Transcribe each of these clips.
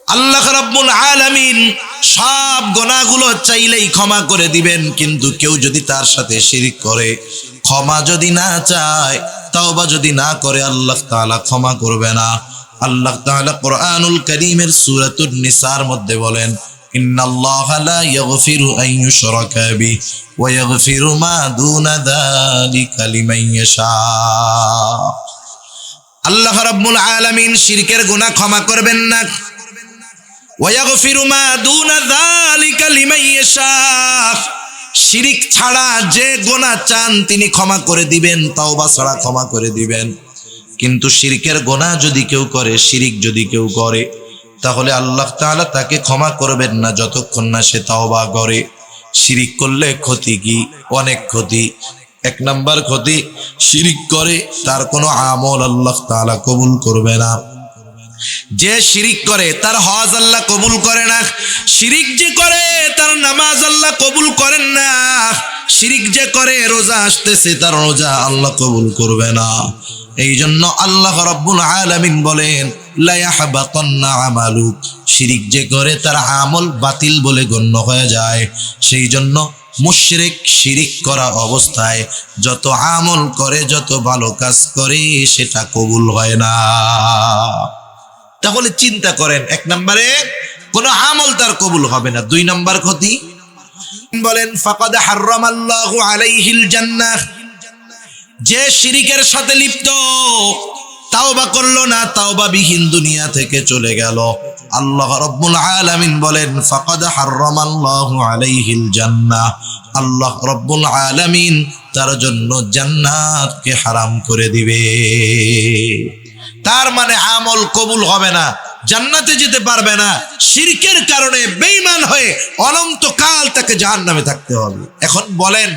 আল্লাহ রাব্বুল আলামিন সব গুনাহগুলো চাইলেই ক্ষমা করে দিবেন, কিন্তু কেউ যদি তার সাথে শিরক করে, ক্ষমা যদি না চায়, তওবা যদি না করে, আল্লাহ তাআলা ক্ষমা করবে না। আল্লাহ তাআলা কোরআনুল কারীমের সূরাতুন নিসার মধ্যে বলেন, ইন্নাল্লাহা লা ইয়াগফিরু আন ইউশরাকা বিহি ওয়া ইয়াগফিরু মা দুনা যালিকা লিমান ইয়াশা। আল্লাহ রাব্বুল আলামিন শিরকের গুনাহ ক্ষমা করবেন না। ওয়ায়াগফিরু মা দুনা যালিকা লিমান ইয়াশা, শিরক ছাড়া যে গুনাহ চান তিনি ক্ষমা করে দিবেন, তওবা ছাড়া ক্ষমা করে দিবেন। কিন্তু শিরকের গুনাহ যদি কেউ করে, শিরক যদি কেউ করে, তাহলে আল্লাহ তাআলা তাকে ক্ষমা করবেন না যতক্ষণ না সে তওবা করে। শিরক করলে ক্ষতি কি? অনেক ক্ষতি। এক নাম্বার ক্ষতি, শিরক করে তার কোনো আমল আল্লাহ তাআলা কবুল করবে না। যে শিরিক করে তার হজ আল্লাহ কবুল করে না। শিরিক যে করে তার নামাজ আল্লাহ কবুল করেন না। শিরিক যে করে রোজা আসতেছে, তার রোজা আল্লাহ কবুল করবে না। এই জন্য আল্লাহ রাব্বুল আলামিন বলেন, লা ইয়াহবাতান্না আমালুক, শিরিক যে করে তার আমল বাতিল বলে গণ্য হয়ে যায়। সেই জন্য মুশরিক শিরিক করা অবস্থায় যত আমল করে, যত ভালো কাজ করে, সেটা কবুল হয় না। তাহলে চিন্তা করেন, এক নম্বরে কোন আমল তার কবুল হবে না। দুই নম্বর ক্ষতি বলেন, ফাকাদ হারামাল্লাহু আলাইহিল জান্নাহ, যে শিরকের সাথে লিপ্ত, তাওবা করলো না, তাওবা বিহীন দুনিয়া থেকে চলে গেল, আল্লাহ রাব্বুল আলামিন বলেন, ফাকাদ হারামাল্লাহু আলাইহিল জান্নাহ, আল্লাহ রাব্বুল আলামিন তার জন্য জান্নাতকে হারাম করে দিবে। তার মানে আমল কবুল হবে না, জান্নাতে যেতে পারবে না। শিরকের কারণে বেঈমান হয়ে অনন্তকাল তাকে জাহান্নামে থাকতে হবে। এখন বলেন,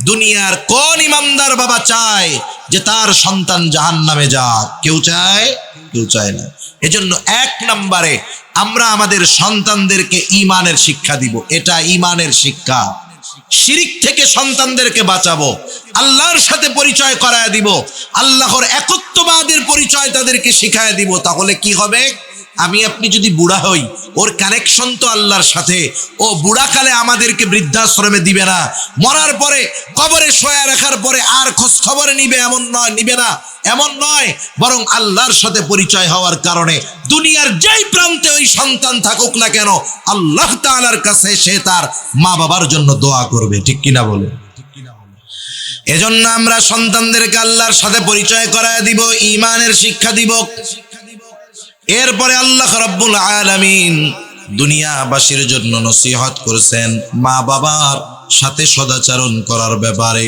দুনিয়ার কোন ইমানদার বাবা চায় যে তার সন্তান জাহান্নামে যাক? কেউ চায়? কেউ চায় না। এজন্য এক নম্বরে আমরা আমাদের সন্তানদেরকে ঈমানের শিক্ষা দিব। এটা ঈমানের শিক্ষা। শিরিক থেকে সন্তানদেরকে বাঁচাবো, আল্লাহর সাথে পরিচয় করায় দিব, আল্লাহর একত্ববাদের পরিচয় তাদেরকে শিখায় দিব। তাহলে কি হবে? আমি আপনি যদি বুড়া হই, ওর কানেকশন তো আল্লাহর সাথে। ও বুড়াকালে আমাদেরকে বৃদ্ধাশ্রমে দিবে না, মরার পরে কবরে শোয়া রাখার পরে আর খোঁজ খবর নিবে এমন নয়, নিবে না এমন নয়, বরং আল্লাহর সাথে পরিচয় হওয়ার কারণে দুনিয়ার যেই প্রান্তে ওই সন্তান থাকুক না কেন, আল্লাহ তাআলার কাছে সে তার মা বাবার জন্য দোয়া করবে। ঠিক কিনা বলে? এজন্য আমরা সন্তানদেরকে আল্লাহর সাথে পরিচয় করায় দিব, ঈমানের শিক্ষা দিব। এরপরে আল্লাহ রাব্বুল আলামিন দুনিয়াবাসীর জন্য নসিহত করেছেন মা বাবার সাথে সদাচরণ করার ব্যাপারে।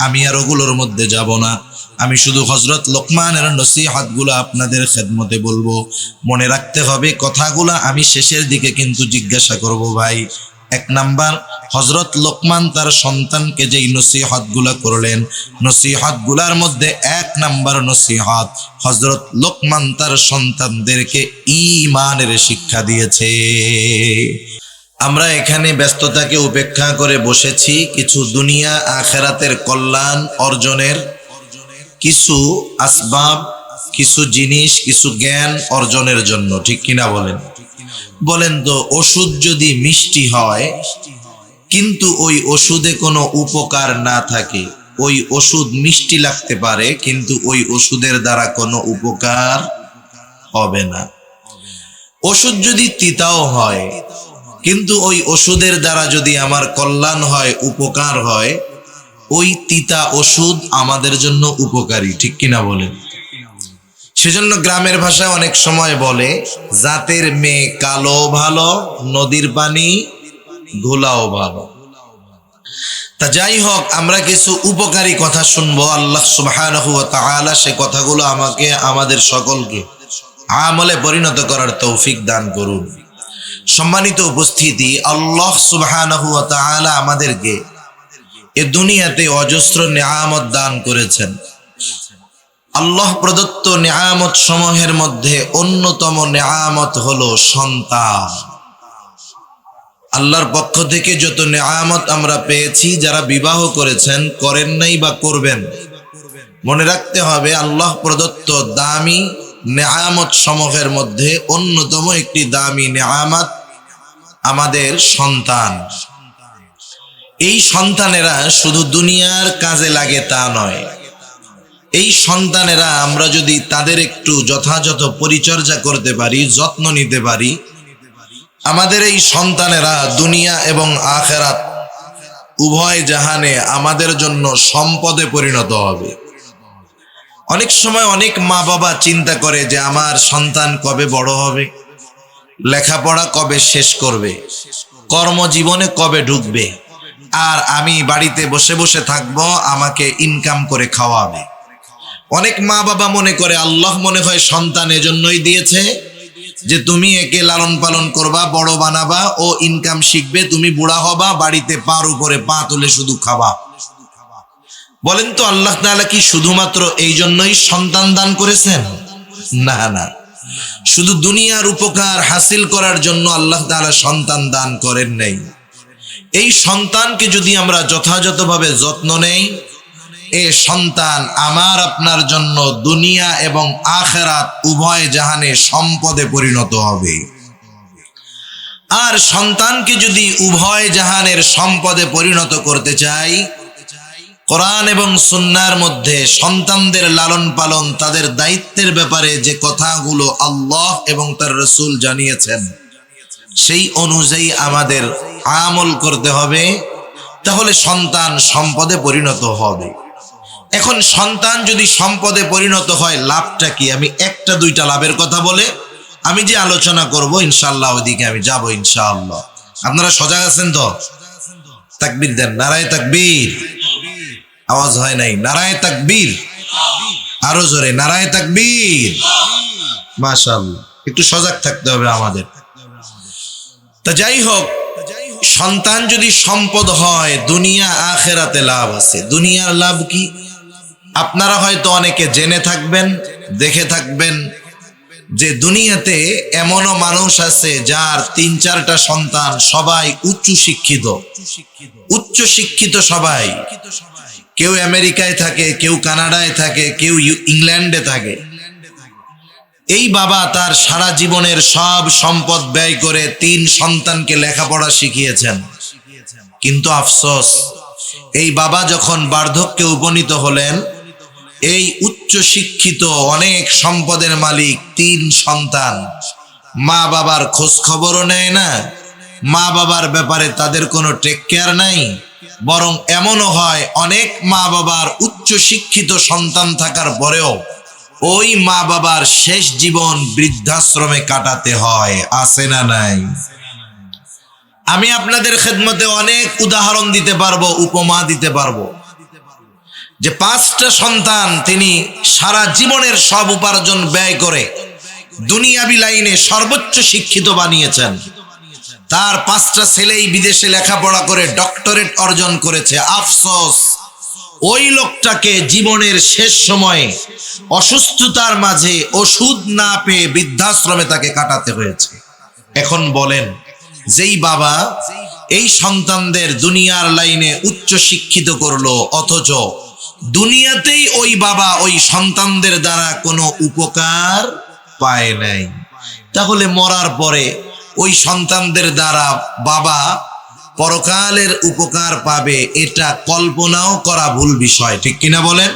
আমি আর ওগুলোর মধ্যে যাব না, আমি শুধু হযরত লোকমানের নসিহতগুলো আপনাদের খেদমতে বলবো। মনে রাখতে হবে কথাগুলো আমি শেষের দিকে কিন্তু জিজ্ঞাসা করব। ভাই, এক নাম্বার, হযরত লোকমান তার সন্তানকে যেই নসিহতগুলো করলেন, নসিহতগুলোর মধ্যে এক নাম্বার নসিহত, হযরত লোকমান তার সন্তানদেরকে ঈমানের শিক্ষা দিয়েছে। আমরা এখানে ব্যস্ততাকে উপেক্ষা করে বসেছি কিছু দুনিয়া আখিরাতের কল্যাণ অর্জনের কিছু আসবাব, কিছু জিনিস, কিছু জ্ঞান অর্জনের জন্য। ঠিক কিনা বলেন? বলেন তো, ওষুধ যদি মিষ্টি হয় কিন্তু ওই ওষুধে কোনো উপকার না থাকে, ওই ওষুধ মিষ্টি লাগতে পারে কিন্তু ওই ওষুধের দ্বারা কোনো উপকার হবে না। ওষুধ যদি তিতাও হয় কিন্তু ওই ওষুধের দ্বারা যদি আমার কল্যাণ হয়, উপকার হয়, ওই তিতা ওষুধ আমাদের জন্য উপকারী। ঠিক কিনা বলেন? সেজন্য গ্রামের ভাষায় অনেক সময় বলে, জাতের মেয়ে কালো ভালো, নদীর পানি ঘোলাও ভালো। তা যাই হোক, আমরা কিছু উপকারী কথা শুনবো। আল্লাহ সুবহানাহু ওয়া তাআলা সে কথাগুলো আমাকে, আমাদের সকলকে আমলে পরিণত করার তৌফিক দান করুন। সম্মানিত উপস্থিতি, আল্লাহ সুবহানাহু ওয়া তাআলা আমাদেরকে এ দুনিয়াতে অজস্র নিয়ামত দান করেছেন। আল্লাহ প্রদত্ত নিয়ামত সমূহের মধ্যে অন্যতম নিয়ামত হলো সন্তান। আল্লাহর পক্ষ থেকে যত নিয়ামত আমরা পেয়েছি, যারা বিবাহ করেছেন, করেন নাই বা করবেন, মনে রাখতে হবে আল্লাহ প্রদত্ত দামি নেয়ামত সমূহের মধ্যে অন্যতম একটি দামি নেয়ামত আমাদের সন্তান। এই সন্তানেরা শুধু দুনিয়ার কাজে লাগে তা নয়, এই সন্তানেরা আমরা যদি তাদের একটু যথাযথ পরিচর্যা করতে পারি, যত্ন নিতে পারি, আমাদের এই সন্তানেরা দুনিয়া এবং আখিরাত উভয় জাহানে আমাদের জন্য সম্পদে পরিণত হবে। অনেক সময় অনেক মা বাবা চিন্তা করে যে আমার সন্তান কবে বড় হবে, লেখাপড়া কবে শেষ করবে, কর্মজীবনে কবে ঢুকবে, আর আমি বাড়িতে বসে বসে থাকবো, আমাকে ইনকাম করে খাওয়াবে। অনেক মা বাবা মনে করে আল্লাহ মনে হয় সন্তান এজন্যই দিয়েছে যে তুমি একে লালন পালন করবা, বড় বানাবা, ও ইনকাম শিখবে, তুমি বুড়া হবা, বাড়িতে পার উপরে পা তুলে শুধু খাবা। বলেন তো আল্লাহ তাআলা কি শুধুমাত্র এই জন্যই সন্তান দান করেছেন? না না, শুধু দুনিয়ার উপকার হাসিল করার জন্য আল্লাহ তাআলা সন্তান দান করেন নাই। এই সন্তানকে যদি আমরা যথাযথভাবে যত্ন নেই, এ সন্তান আমার আপনার জন্য দুনিয়া এবং আখিরাত উভয় জাহানে সম্পদে পরিণত হবে। আর সন্তানকে যদি উভয় জাহানের সম্পদে পরিণত করতে চাই, কোরআন এবং সুন্নাহর মধ্যে সন্তানদের লালন পালন, তাদের দায়িত্বের ব্যাপারে যে কথাগুলো আল্লাহ এবং তার রাসূল জানিয়েছেন, সেই অনুযায়ী আমাদের আমল করতে হবে, তাহলে সন্তান সম্পদে পরিণত হবে। এখন সন্তান যদি সম্পদে পরিণত হয়, লাভটা কি? আমি একটা দুইটা লাভের কথা বলে আমি যে আলোচনা করব ইনশাআল্লাহ ওইদিকে আমি যাব ইনশাআল্লাহ। আপনারা সজাগ আছেন তো? তাকবীর দেন, নারায়ে তাকবীর। আওয়াজ হয় নাই, নারায়ে তাকবীর। আরো জোরে, নারায়ে তাকবীর। মাশাআল্লাহ, একটু সজাগ থাকতে হবে আমাদের। তা যাই হোক, সন্তান যদি সম্পদ হয়, দুনিয়া আখিরাতে লাভ আছে। দুনিয়ার লাভ কি? আপনারা হয়তো অনেকে জেনে থাকবেন, দেখে থাকবেন যে দুনিয়াতে এমনও মানুষ আছে যার ৩-৪টা সন্তান, সবাই উচ্চ শিক্ষিত। উচ্চ শিক্ষিত সবাই, কেউ আমেরিকায় থাকে, কেউ কানাডায় থাকে, কেউ ইংল্যান্ডে থাকে। এই বাবা তার সারা জীবনের সব সম্পদ ব্যয় করে ৩ সন্তানকে লেখাপড়া শিখিয়েছেন। কিন্তু আফসোস, এই বাবা যখন বার্ধক্যে উপনীত হলেন, এই উচ্চ শিক্ষিত অনেক সম্পদের মালিক ৩ সন্তান মা বাবার খোঁজ খবরও নেয় না, মা বাবার ব্যাপারে তাদের কোনো টেক কেয়ার নাই। বরং এমনও হয় অনেক মা বাবার উচ্চ শিক্ষিত সন্তান থাকার পরেও ওই মা বাবার শেষ জীবন বৃদ্ধাশ্রমে কাটাতে হয়। আছে না নাই? আমি আপনাদের খেদমতে অনেক উদাহরণ দিতে পারবো, উপমা দিতে পারবো, যে 5টা সন্তান তিনি সারা জীবনের সব উপার্জন ব্যয় করে দুনিয়াবি লাইনে সর্বোচ্চ শিক্ষিত বানিয়েছেন। তার 5টা ছেলেই বিদেশে লেখাপড়া করে ডক্টরেট অর্জন করেছে। আফসোস, ওই লোকটাকে জীবনের শেষ সময়ে অসুস্থতার মাঝে ওষুধ না পেয়ে বৃদ্ধাশ্রমে তাকে কাটাতে হয়েছে। এখন বলেন, যেই বাবা এই সন্তানদের দুনিয়ার লাইনে উচ্চ শিক্ষিত করলো, অথচ দুনিয়াতেই ওই বাবা ওই সন্তানদের দ্বারা কোনো উপকার পায় নাই, তাহলে মরার পরে ওই সন্তানদের দ্বারা বাবা পরকালের উপকার পাবে, এটা কল্পনাও করা ভুল বিষয়। ঠিক কিনা বলেন?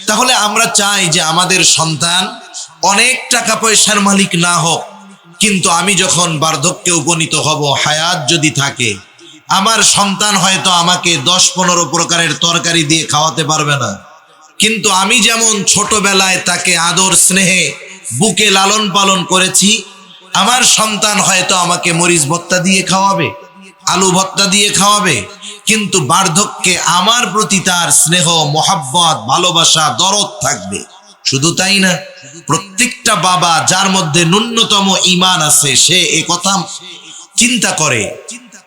তাহলে আমরা চাই যে আমাদের সন্তান অনেক টাকা পয়সার মালিক না হোক, কিন্তু আমি যখন বার্ধক্যে উপনীত হব, হায়াত যদি থাকে, আমার সন্তান হয়তো আমাকে 10-15 প্রকারের তরকারি দিয়ে খাওয়াতে পারবে না, কিন্তু আমি যেমন ছোটবেলায় তাকে আদর স্নেহে বুকে লালন পালন করেছি, আমার সন্তান হয়তো আমাকে মরিচ ভর্তা দিয়ে খাওয়াবে, আলু ভর্তা দিয়ে খাওয়াবে, কিন্তু বার্ধক্যে আমার প্রতি তার স্নেহ, মোহাব্বত, ভালোবাসা, দরদ থাকবে। শুধু তাই না, প্রত্যেকটা বাবা যার মধ্যে ন্যূনতম ঈমান আছে, সে এই কথা চিন্তা করে,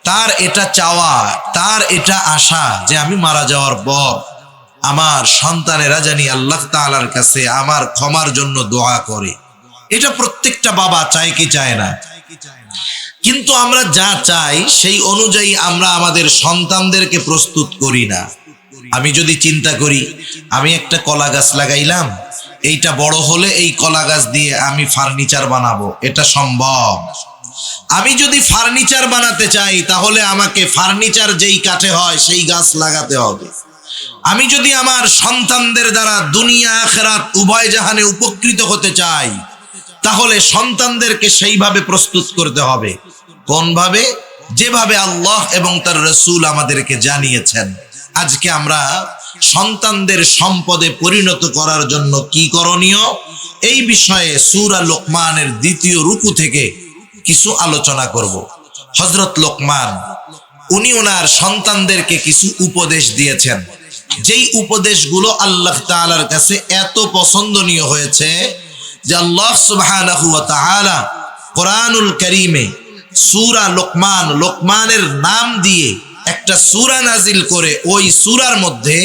তার এটা চাওয়া, তার এটা আশা যে আমি মারা যাওয়ার পর আমার সন্তানেরা জানি আল্লাহ তাআলার কাছে আমার ক্ষমার জন্য দোয়া করে। এটা প্রত্যেকটা বাবা চায় কি চায় না? কিন্তু আমরা যা চাই সেই অনুযায়ী আমরা আমাদের সন্তানদেরকে প্রস্তুত করি না। আমি যদি চিন্তা করি, আমি একটা কলা গাছ লাগাইলাম, এইটা বড় হলে এই কলা গাছ দিয়ে আমি ফার্নিচার বানাবো, এটা সম্ভব? আমি যদি ফার্নিচার বানাতে চাই তাহলে আমাকে ফার্নিচার যেই কাঠে হয় সেই গাছ লাগাতে হবে। আমি যদি আমার সন্তানদের দ্বারা দুনিয়া আখিরাত উভয় জাহানে উপকৃত হতে চাই তাহলে সন্তানদেরকে সেইভাবে প্রস্তুত করতে হবে। কোনভাবে? যেভাবে আল্লাহ এবং তার রাসূল আমাদেরকে জানিয়েছেন। আজকে আমরা সন্তানদের সম্পদে পরিণত করার জন্য কি করণীয়, এই বিষয়ে সূরা লোকমানের 2য় রুকু থেকে কিছু আলোচনা করব। হযরত লোকমান উনি ওনার সন্তানদেরকে কিছু উপদেশ দিয়েছেন, যেই উপদেশগুলো আল্লাহ তাআলার কাছে এত পছন্দনীয় হয়েছে যে আল্লাহ সুবহানাহু ওয়া তাআলা কোরআনুল কারীমে সূরা লোকমান, লোকমানের নাম দিয়ে একটা সূরা নাজিল করে ওই সূরার মধ্যে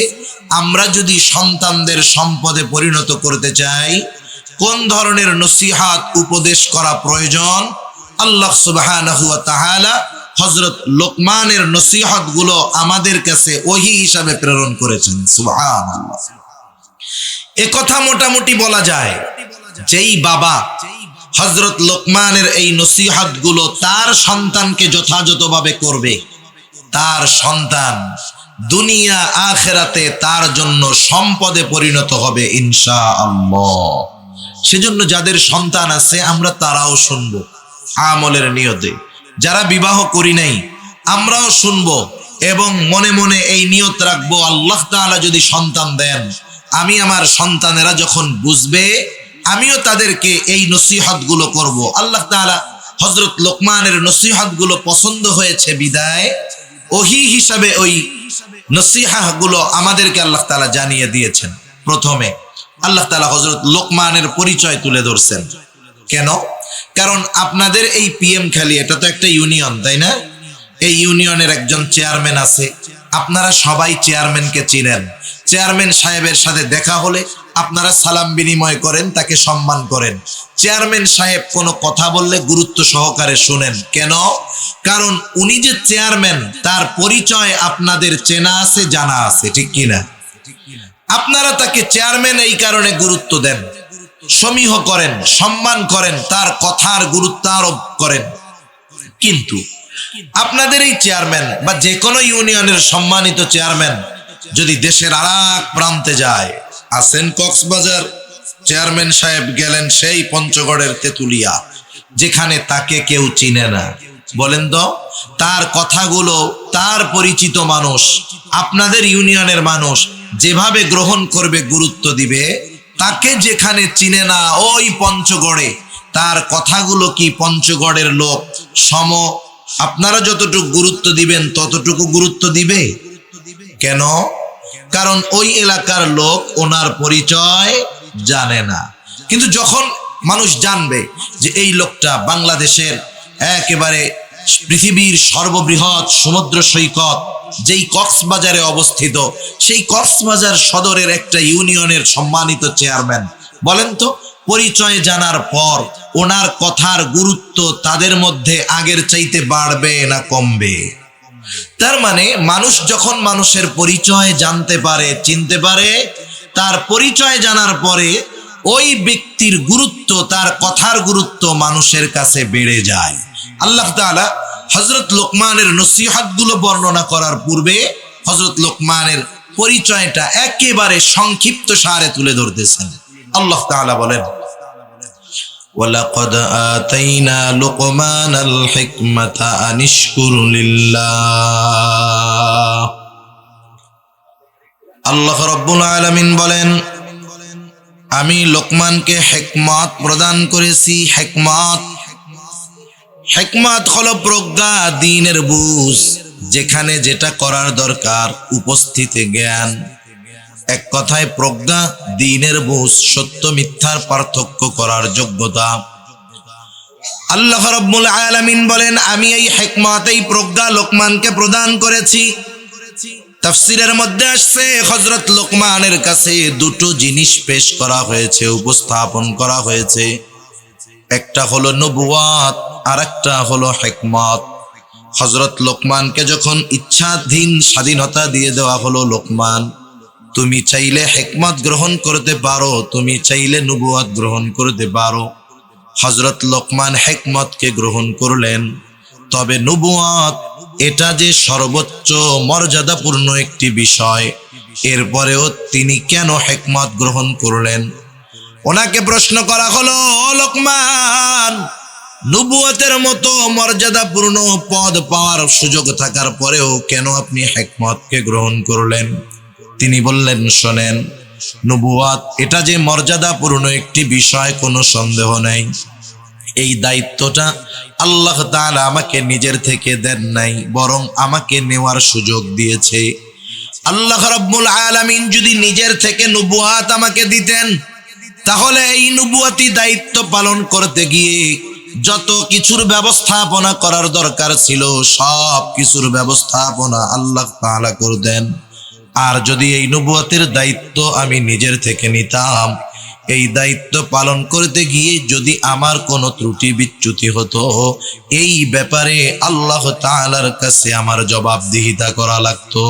আমরা যদি সন্তানদের সম্পদে পরিণত করতে চাই কোন ধরনের নসিহত উপদেশ করা প্রয়োজন, আল্লাহ সুবহানাহু ওয়া তাআলা হযরত লোকমানের নসিহত গুলো আমাদের কাছে ওহী হিসাবে প্রেরণ করেছেন। সুবহানাল্লাহ। এ কথা মোটামুটি বলা যায় যেই বাবা হযরত লোকমানের এই নসিহত গুলো তার সন্তানকে যথাযথভাবে করবে, তার সন্তান দুনিয়া আখিরাতে তার জন্য সম্পদে পরিণত হবে ইনশাআল্লাহ। সেজন্য যাদের সন্তান আছে আমরা তারাও শুনবো আমলের নিয়তে, যারা বিবাহ করি নাই আমরাও শুনবো এবং মনে মনে এই নিয়ত রাখবো আল্লাহ তাআলা যদি সন্তান দেন, আমি আমার সন্তানেরা যখন বুঝবে আমিও তাদেরকে এই নসিহত গুলো করব। আল্লাহ তাআলা হযরত লোকমানের নসিহত গুলো পছন্দ হয়েছে বিদায় ওহী হিসাবে ওই নসিহত গুলো আমাদেরকে আল্লাহ তাআলা জানিয়ে দিয়েছেন। প্রথমে আল্লাহ তাআলা হযরত লোকমানের পরিচয় তুলে ধরছেন। কেন? কারণ আপনাদের এই পিএম খালি এটা তো একটা ইউনিয়ন, তাই না? এই ইউনিয়নের একজন চেয়ারম্যান আছে, আপনারা সবাই চেয়ারম্যানকে চিনেন। চেয়ারম্যান সাহেবের সাথে দেখা হলে আপনারা সালাম বিনিময় করেন, তাকে সম্মান করেন। চেয়ারম্যান সাহেব কোনো কথা বললে গুরুত্ব সহকারে শুনেন। কেন? কারণ উনি যে চেয়ারম্যান তার পরিচয় আপনাদের চেনা আছে, জানা আছে, ঠিক কিনা? আপনারা তাকে চেয়ারম্যান এই কারণে গুরুত্ব দেন, সমীহ করেন, সম্মান করেন, তার কথার গুরুত্ব আরোপ করেন। কিন্তু আপনাদের এই চেয়ারম্যান বা যে কোনো ইউনিয়নের সম্মানিত চেয়ারম্যান যদি দেশের আরেক প্রান্তে যায়, আছেন কক্সবাজার, চেয়ারম্যান সাহেব গেলেন সেই পঞ্চগড়ের তেতুলিয়া, যেখানে তাকে কেউ চিনে না, বলেন তো তার কথাগুলো তার পরিচিত মানুষ, আপনাদের ইউনিয়নের মানুষ যেভাবে গ্রহণ করবে, গুরুত্ব দিবে, তাকে যেখানে চিনে না ওই পঞ্চগড়ে তার কথাগুলো কি পঞ্চগড়ের লোক সম আপনারা যতটুকু গুরুত্ব দিবেন ততটুকু গুরুত্ব দিবে? কেন? কারণ ওই এলাকার লোক ওনার পরিচয় জানে না। কিন্তু যখন মানুষ জানবে যে এই লোকটা বাংলাদেশের একেবারে পৃথিবীর সর্ববৃহৎ সমুদ্র সৈকত যেই কক্সবাজারে অবস্থিত, সেই কক্সবাজার সদরের একটা ইউনিয়নের সম্মানিত চেয়ারম্যান, বলেন তো পরিচয় জানার পর ওনার কথার গুরুত্ব তাদের মধ্যে আগের চাইতে বাড়বে না কমবে? তার মানে মানুষ যখন মানুষের পরিচয় জানতে পারে, চিনতে পারে, তার পরিচয় জানার পরে ওই ব্যক্তির গুরুত্ব, তার কথার গুরুত্ব মানুষের কাছে বেড়ে যায়। আল্লাহ তাআলা হযরত লোকমানের নসিহত গুলো বর্ণনা করার পূর্বে হযরত লোকমানের পরিচয়টা একেবারে সংক্ষিপ্ত সারে তুলে ধরতেছেন। আল্লাহ তাআলা বলেন, ওয়ালাকাদ আতাইনা লুকমানাল হিকমাতা আনিশকুর লিল্লাহ। আল্লাহ রাব্বুল আলামিন বলেন, আমি লোকমানকে হিকমত প্রদান করেছি। হিকমত হলো প্রজ্ঞা, দ্বীনের বুঝ, যেখানে যেটা করার দরকার উপস্থিতে জ্ঞান। এক কথায় প্রজ্ঞা, দ্বীনের বুঝ, সত্য মিথ্যার পার্থক্য করার যোগ্যতা। আল্লাহ রাব্বুল আলামিন বলেন, আমি এই হিকমত, এই প্রজ্ঞা লোকমানকে প্রদান করেছি। তাফসীরের মধ্যে আসছে হযরত লোকমানের কাছে দুটো জিনিস পেশ করা হয়েছে, উপস্থাপন করা হয়েছে। একটা হলো নবুয়াত আর একটা হলো হিকমত। হযরত লোকমানকে যখন ইচ্ছাধীন স্বাধীনতা দিয়ে দেওয়া হলো, লোকমান তুমি চাইলে হিকমত গ্রহণ করতে পারো, তুমি চাইলে নবুয়ত গ্রহণ করতে পারো। হযরত লোকমান হিকমতকে গ্রহণ করলেন, তবে নবুয়ত এটা যে সর্বোচ্চ মর্যাদাপূর্ণ একটি বিষয়, এরপরেও তিনি কেন হিকমত গ্রহণ করলেন? ওনাকে প্রশ্ন করা হলো, লোকমান, নবুয়তের মতো মর্যাদাপূর্ণ পদ পাওয়ার সুযোগ থাকার পরেও কেন আপনি হিকমতকে গ্রহণ করলেন? তিনি বললেন, শোনেন, নবুয়ত এটা যে মর্যাদাপূর্ণ একটি বিষয়, কোনো সন্দেহ নেই। এই দায়িত্বটা আল্লাহ তাআলা আমাকে নিজের থেকে দেন নাই, বরং আমাকে নেওয়ার সুযোগ দিয়েছে। আল্লাহ রাব্বুল আলামিন যদি নিজের থেকে নবুয়ত আমাকে দিতেন, তাহলে এই নবুয়তি দায়িত্ব পালন করতে গিয়ে যত কিছুর ব্যবস্থাপনা করার দরকার ছিল, সব কিছুর ব্যবস্থাপনা আল্লাহ তাআলা করতেন। আর যদি এই নবুয়তের দায়িত্ব আমি নিজের থেকে নিতাম, এই দায়িত্ব পালন করতে গিয়ে যদি আমার কোনো ত্রুটি বিচ্যুতি হতো, এই ব্যাপারে আল্লাহ তাআলার কাছে আমার জবাবদিহিতা করা লাগতো।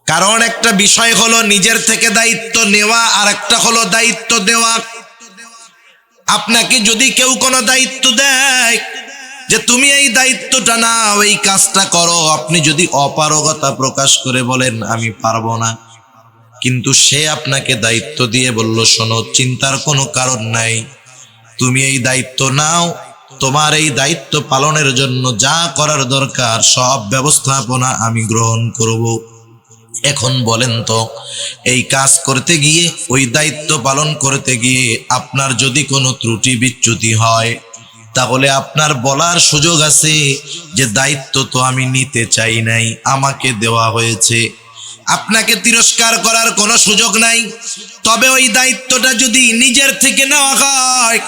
কারণ একটা বিষয় হলো নিজের থেকে দায়িত্ব নেওয়া, আর একটা হলো দায়িত্ব দেওয়া। আপনাকে যদি কেউ কোনো দায়িত্ব দেয় যে তুমি এই দায়িত্বটা নাও, এই কাজটা করো, আপনি যদি অপারগতা প্রকাশ করে বলেন আমি পারবো না, কিন্তু সে আপনাকে দায়িত্ব দিয়ে বলল, শোনো, চিন্তার কোনো কারণ নাই, তুমি এই দায়িত্ব নাও, তোমার এই দায়িত্ব পালনের জন্য যা করার দরকার সব ব্যবস্থাপনা আমি গ্রহণ করব। এখন বলেন তো, এই কাজ করতে গিয়ে, ওই দায়িত্ব পালন করতে গিয়ে আপনার যদি কোনো ত্রুটি বিচ্যুতি হয়, তাহলে আপনার বলার সুযোগ আছে যে দায়িত্ব তো আমি নিতে চাই নাই, আমাকে দেওয়া হয়েছে। আপনাকে তিরস্কার করার কোনো সুযোগ নাই। তবে ওই দায়িত্বটা যদি নিজের থেকে নেওয়া হয়,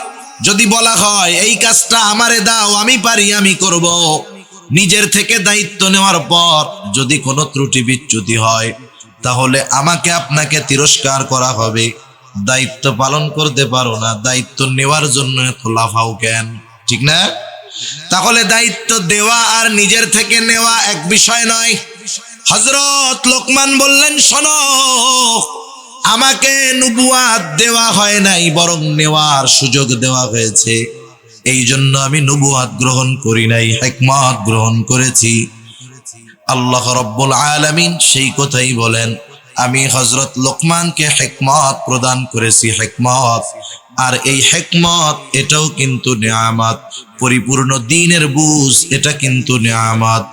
যদি বলা হয় এই কাজটা আমারে দাও, আমি পারি, আমি করব, নিজের থেকে দায়িত্ব নেওয়ার পর যদি কোনো ত্রুটি বিচ্যুতি হয়, তাহলে আমাকে আপনাকে তিরস্কার করা হবে। দায়িত্ব পালন করতে পারো না, দায়িত্ব নেওয়ার জন্য এত লাফাও কেন? ঠিক না? তাহলে দায়িত্ব দেওয়া আর নিজের থেকে নেওয়া এক বিষয় নয়। হযরত লোকমান বললেন, শোনো, আমাকে নবুয়ত দেওয়া হয় নাই, বরং নেওয়ার সুযোগ দেওয়া হয়েছে। এই জন্য আমি নবুয়ত গ্রহণ করি নাই, হিকমত গ্রহণ করেছি। আল্লাহ রাব্বুল আলামিন সেই কথাই বলেন, আমি হযরত লোকমানকে হিকমত প্রদান করেছি, হিকমত। আর এই হিকমত এটাও কিন্তু নিয়ামত। পরিপূর্ণ দ্বীনের বুঝ এটা কিন্তু নিয়ামত।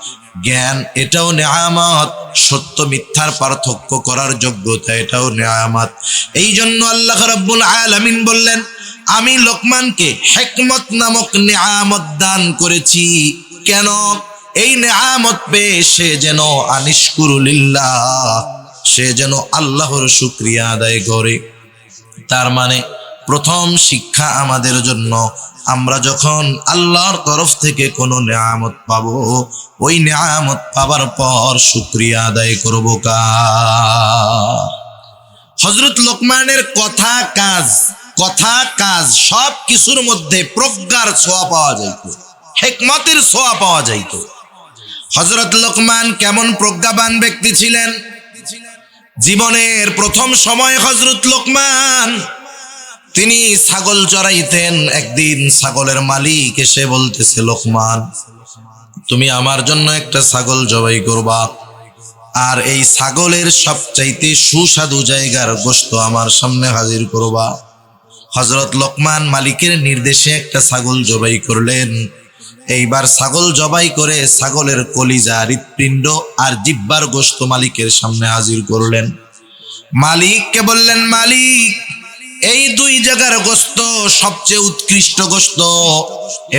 জ্ঞান এটাও নিয়ামত। সত্য মিথ্যার পার্থক্য করার যোগ্যতা এটাও নিয়ামত। এই জন্য আল্লাহ রাব্বুল আলামিন বললেন, আমি লোকমানকে হিকমত নামক নিয়ামত দান করেছি। কেন? এই নিয়ামত পেয়ে সে যেন আনিশকুরু লিল্লাহ, সে যেন আল্লাহর শুকরিয়া আদায় করে। তার মানে প্রথম শিক্ষা আমাদের জন্য, আমরা যখন আল্লাহর তরফ থেকে কোনো নিয়ামত পাবো, ওই নিয়ামত পাবার পর শুকরিয়া আদায় করব কার? হযরত লোকমানের কথা কাজ সব কিছুর মধ্যে প্রজ্ঞার ছোঁয়া পাওয়া যাইত, হিকমতের ছোঁয়া পাওয়া যাইত। হযরত লোকমান কেমন প্রজ্ঞাবান ব্যক্তি ছিলেন? জীবনের প্রথম সময় হযরত লোকমান তিনি ছাগল চড়াইতেন। একদিন ছাগলের মালিক এসে বলতেছে, লোকমান, তুমি আমার জন্য একটা ছাগল জবাই করবা, আর এই ছাগলের সবচাইতে সুস্বাদু জায়গার গোশত আমার সামনে হাজির করবা। হযরত লোকমান মালিকের নির্দেশে একটা ছাগল জবাই করলেন। এইবার ছাগল জবাই করে ছাগলের কলিজা, হৃৎপিণ্ড আর জিহ্বার গোশত মালিকের সামনে হাজির করলেন। মালিককে বললেন, মালিক, এই দুই জায়গার গোশত সবচেয়ে উৎকৃষ্ট গোশত।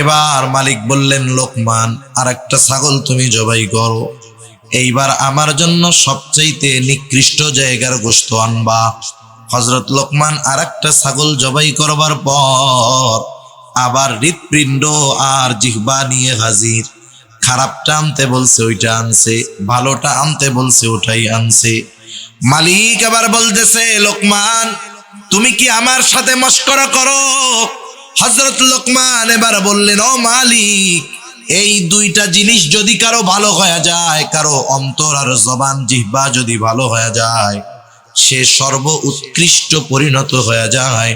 এবার মালিক বললেন, লোকমান, আর একটা ছাগল তুমি জবাই করো, এইবার আমার জন্য সবচাইতে নিকৃষ্ট জায়গার গোশত আনবা। হযরত লোকমান আর একটা ছাগল জবাই করবার পর আবার হৃৎপিণ্ড আর জিহ্বা নিয়ে হাজির। খারাপটা আনতে বলছে ওইটা আনছে, ভালোটা আনতে বলছে ওটাই আনছে। মালিক আবার বলতেছে, লোকমান, তুমি কি আমার সাথে মশকরা করো? হযরত লোকমান এবার বললেন, ও মালিক, এই দুইটা জিনিস যদি কারো ভালো হয়ে যায়, কারো অন্তর আর জবান জিহ্বা যদি ভালো হয়ে যায়, সে সর্ব উৎকৃষ্ট পরিণত হয়ে যায়।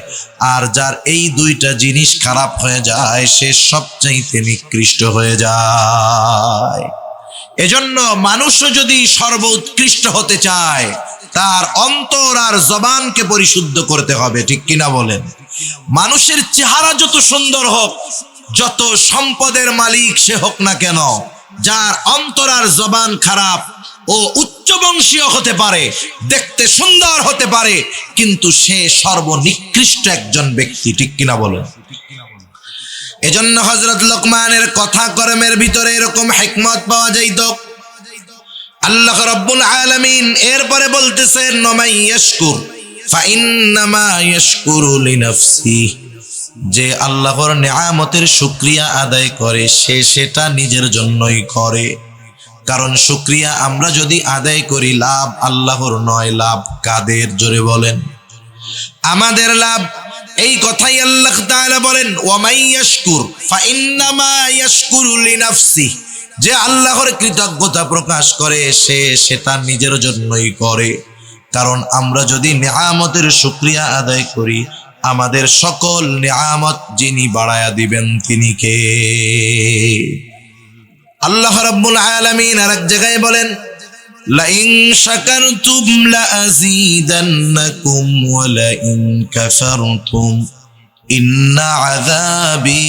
আর যার এই দুইটা জিনিস খারাপ হয়ে যায়, সে সবচাইতে নিকৃষ্ট হয়ে যায়। এজন্য মানুষও যদি সর্ব উৎকৃষ্ট হতে চায়, তার অন্তর আর জবানকে পরিশুদ্ধ করতে হবে, ঠিক কিনা বলেন? মানুষের চেহারা যত সুন্দর হোক, যত সম্পদের মালিক সে হোক না কেন, যার অন্তর আর জবান খারাপ, ও উচ্চবংশীয় হতে পারে, দেখতে সুন্দর হতে পারে, কিন্তু সে সর্বনিকৃষ্ট একজন ব্যক্তি, ঠিক কিনা বলেন? এজন্য হযরত লোকমানের কথা কর্মের ভিতরে এরকম হিকমত পাওয়া যাইত। আল্লাহ রাব্বুল আলামিন এরপরে বলতেছেন, ওমাই ইয়াশকুর ফাইন্নামা ইয়াশকুরু লিনাফসিহি, যে আল্লাহর নিয়ামতের শুকরিয়া আদায় করে সে সেটা নিজের জন্যই করে। কারণ শুকরিয়া আমরা যদি আদায় করি, লাভ আল্লাহর নয়, লাভ কাদের? জোরে বলেন। আমাদের লাভ। এই কথাই আল্লাহ তাআলা বলেন, ওয়ামাই ইয়াশকুর ফাইন্নামা ইয়াশকুরু লিনাফসিহি, যে আল্লাহর কৃতজ্ঞতা প্রকাশ করে সে সেটা নিজের জন্যই করে। কারণ আমরা যদি নিয়ামতের শুকরিয়া আদায় করি, আমাদের সকল নিয়ামত যিনি বাড়ায়া দিবেন তিনি কে? আল্লাহ রাব্বুল আলামিন আরেক জায়গায় বলেন, লাইন শাকারতুম লাযীদান্নাকুম ওয়া লাইন কাফারতুম ইন্না আযাবি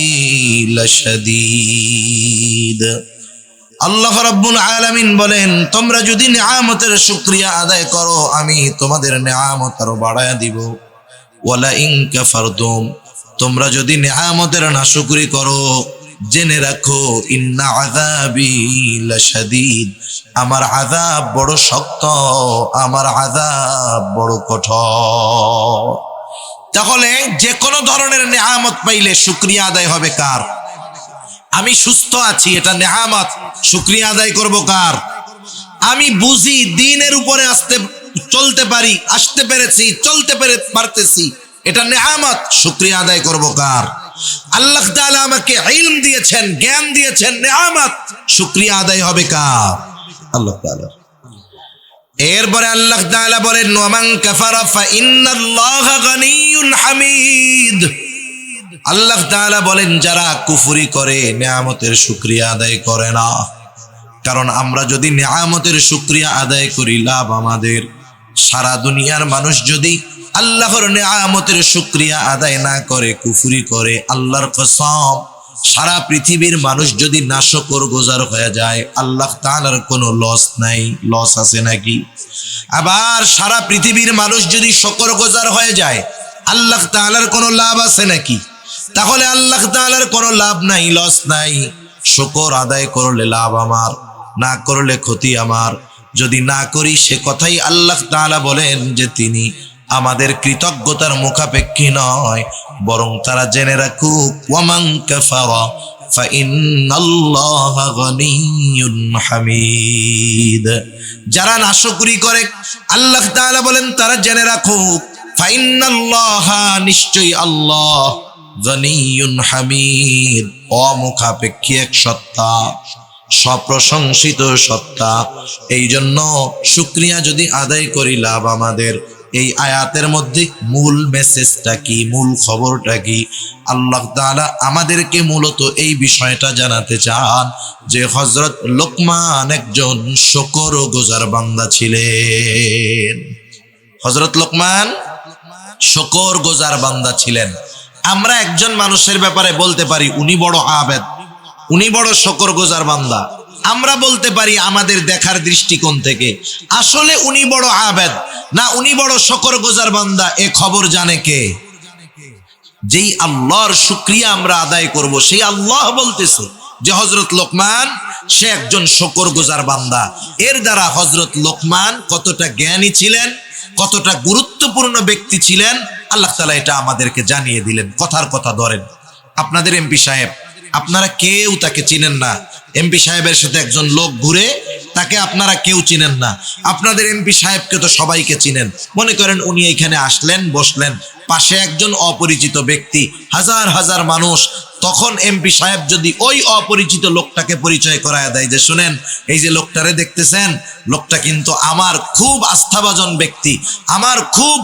লাশাদীদ। আল্লাহ রাব্বুল আলামিন বলেন, তোমরা যদি নিয়ামতের শুকরিয়া আদায় করো, আমি তোমাদের নিয়ামত আরো বাড়ায়া দিব। ওয়ালা ইন কাফারতুম, তোমরা যদি নিয়ামতের নাশুকরি করো, জেনে রাখো ইন্না আযাবি লাশাদীদ, আমার আযাব বড় শক্ত, আমার আযাব বড় কঠোর। তাহলে যে কোনো ধরনের নিয়ামত পাইলে শুকরিয়া আদায় হবে কার? আমি সুস্থ আছি, এটা নিয়ামত, শুকরিয়া আদায় করব কার? আমি বুঝি দ্বীনের উপরে চলতে পারি, আসতে পেরেছি, চলতে পারতেছি, এটা নিয়ামত, শুকরিয়া আদায় করব কার? আল্লাহ তাআলা আমাকে ইলম দিয়েছেন, জ্ঞান দিয়েছেন, নিয়ামত, শুকরিয়া আদায় হবে কার? আল্লাহ তাআলা। এরপরে আল্লাহ তাআলা বলেন, ওয়ামান কাফারা ফাইন্নাল্লাহা গানিয়্যুন হামিদ। আল্লাহ তাআলা বলেন, যারা কুফরি করে নিয়ামতের শুকরিয়া আদায় করে না। কারণ আমরা যদি নিয়ামতের শুকরিয়া আদায় করি, লাভ আমাদের। সারা দুনিয়ার মানুষ যদি আল্লাহর নিয়ামতের শুকরিয়া আদায় না করে, কুফরি করে, আল্লাহর কসম, সারা পৃথিবীর মানুষ যদি নাশকর গোজার হয়ে যায়, আল্লাহ তাআলার কোনো লস নাই। লস আছে নাকি? আবার সারা পৃথিবীর মানুষ যদি শকর গোজার হয়ে যায়, আল্লাহ তাআলার কোনো লাভ আছে নাকি? তাহলে আল্লাহ তাআলার কোনো লাভ নাই, লস নাই। শুকর আদায় করলে লাভ আমার, না করলে ক্ষতি আমার। যদি না করি, সে কথাই আল্লাহ তাআলা বলেন যে তিনি আমাদের কৃতজ্ঞতার মুখাপেক্ষী নয়, বরং তারা জেনে রাখুক, ওয়ামান কাফারা ফাইন্নাল্লাহা গানিয়্যুন হামিদ। যারা নাশকরি করে, আল্লাহ তাআলা বলেন তারা জেনে রাখুক, ফাইন্নাল্লাহা, নিশ্চয়ই আল্লাহ, গানিয়্যুন হামিদ, অমুখাপেক্ষী এক সত্তা, সপ্রশংসিত সত্তা। এই জন্য শুকরিয়া যদি আদায় করি, লাভ আমাদের। এই আয়াতের মধ্যে মূল মেসেজটা কি, মূল খবরটা কি? আল্লাহ তাআলা আমাদেরকে মূলত এই বিষয়টা জানাতে চান যে হযরত লোকমান একজন শুকরগুজার বান্দা ছিলেন। হযরত লোকমান শুকরগুজার বান্দা ছিলেন। আমরা একজন মানুষের ব্যাপারে বলতে পারি উনি বড় আবেদ, উনি বড় শুকরগুজার বান্দা। আমরা বলতে পারি আমাদের দেখার দৃষ্টিকোণ থেকে আসলে উনি বড় আবেদ না উনি বড় শুকরগুজার বান্দা, এ খবর জানে কে? যেই আল্লাহর শুকরিয়া আমরা আদায় করব, সেই আল্লাহ বলতেছে যে হযরত লোকমান সে একজন শুকরগুজার বান্দা। এর দ্বারা হযরত লোকমান কতটা জ্ঞানী ছিলেন, কতটা গুরুত্বপূর্ণ ব্যক্তি ছিলেন, আল্লাহ তাআলা এটা আমাদেরকে জানিয়ে দিলেন। কথার কথা ধরেন, আপনাদের এমপি সাহেব আপনারা কেউ তাকে চিনেন না। এমপি সাহেবের সাথে একজন লোক ঘুরে, তাকে আপনারা কেউ চিনেন না। আপনাদের এমপি সাহেবকে তো সবাইকে চিনেন। মনে করেন উনি এখানে আসলেন, বসলেন, পাশে একজন অপরিচিত ব্যক্তি, হাজার হাজার মানুষ। তখন এমপি সাহেব যদি ওই অপরিচিত লোকটাকে পরিচয় করায় দেয় যে শুনেন, এই যে লোকটারে দেখতেছেন, লোকটা কিন্তু আমার খুব আস্থাভাজন ব্যক্তি, আমার খুব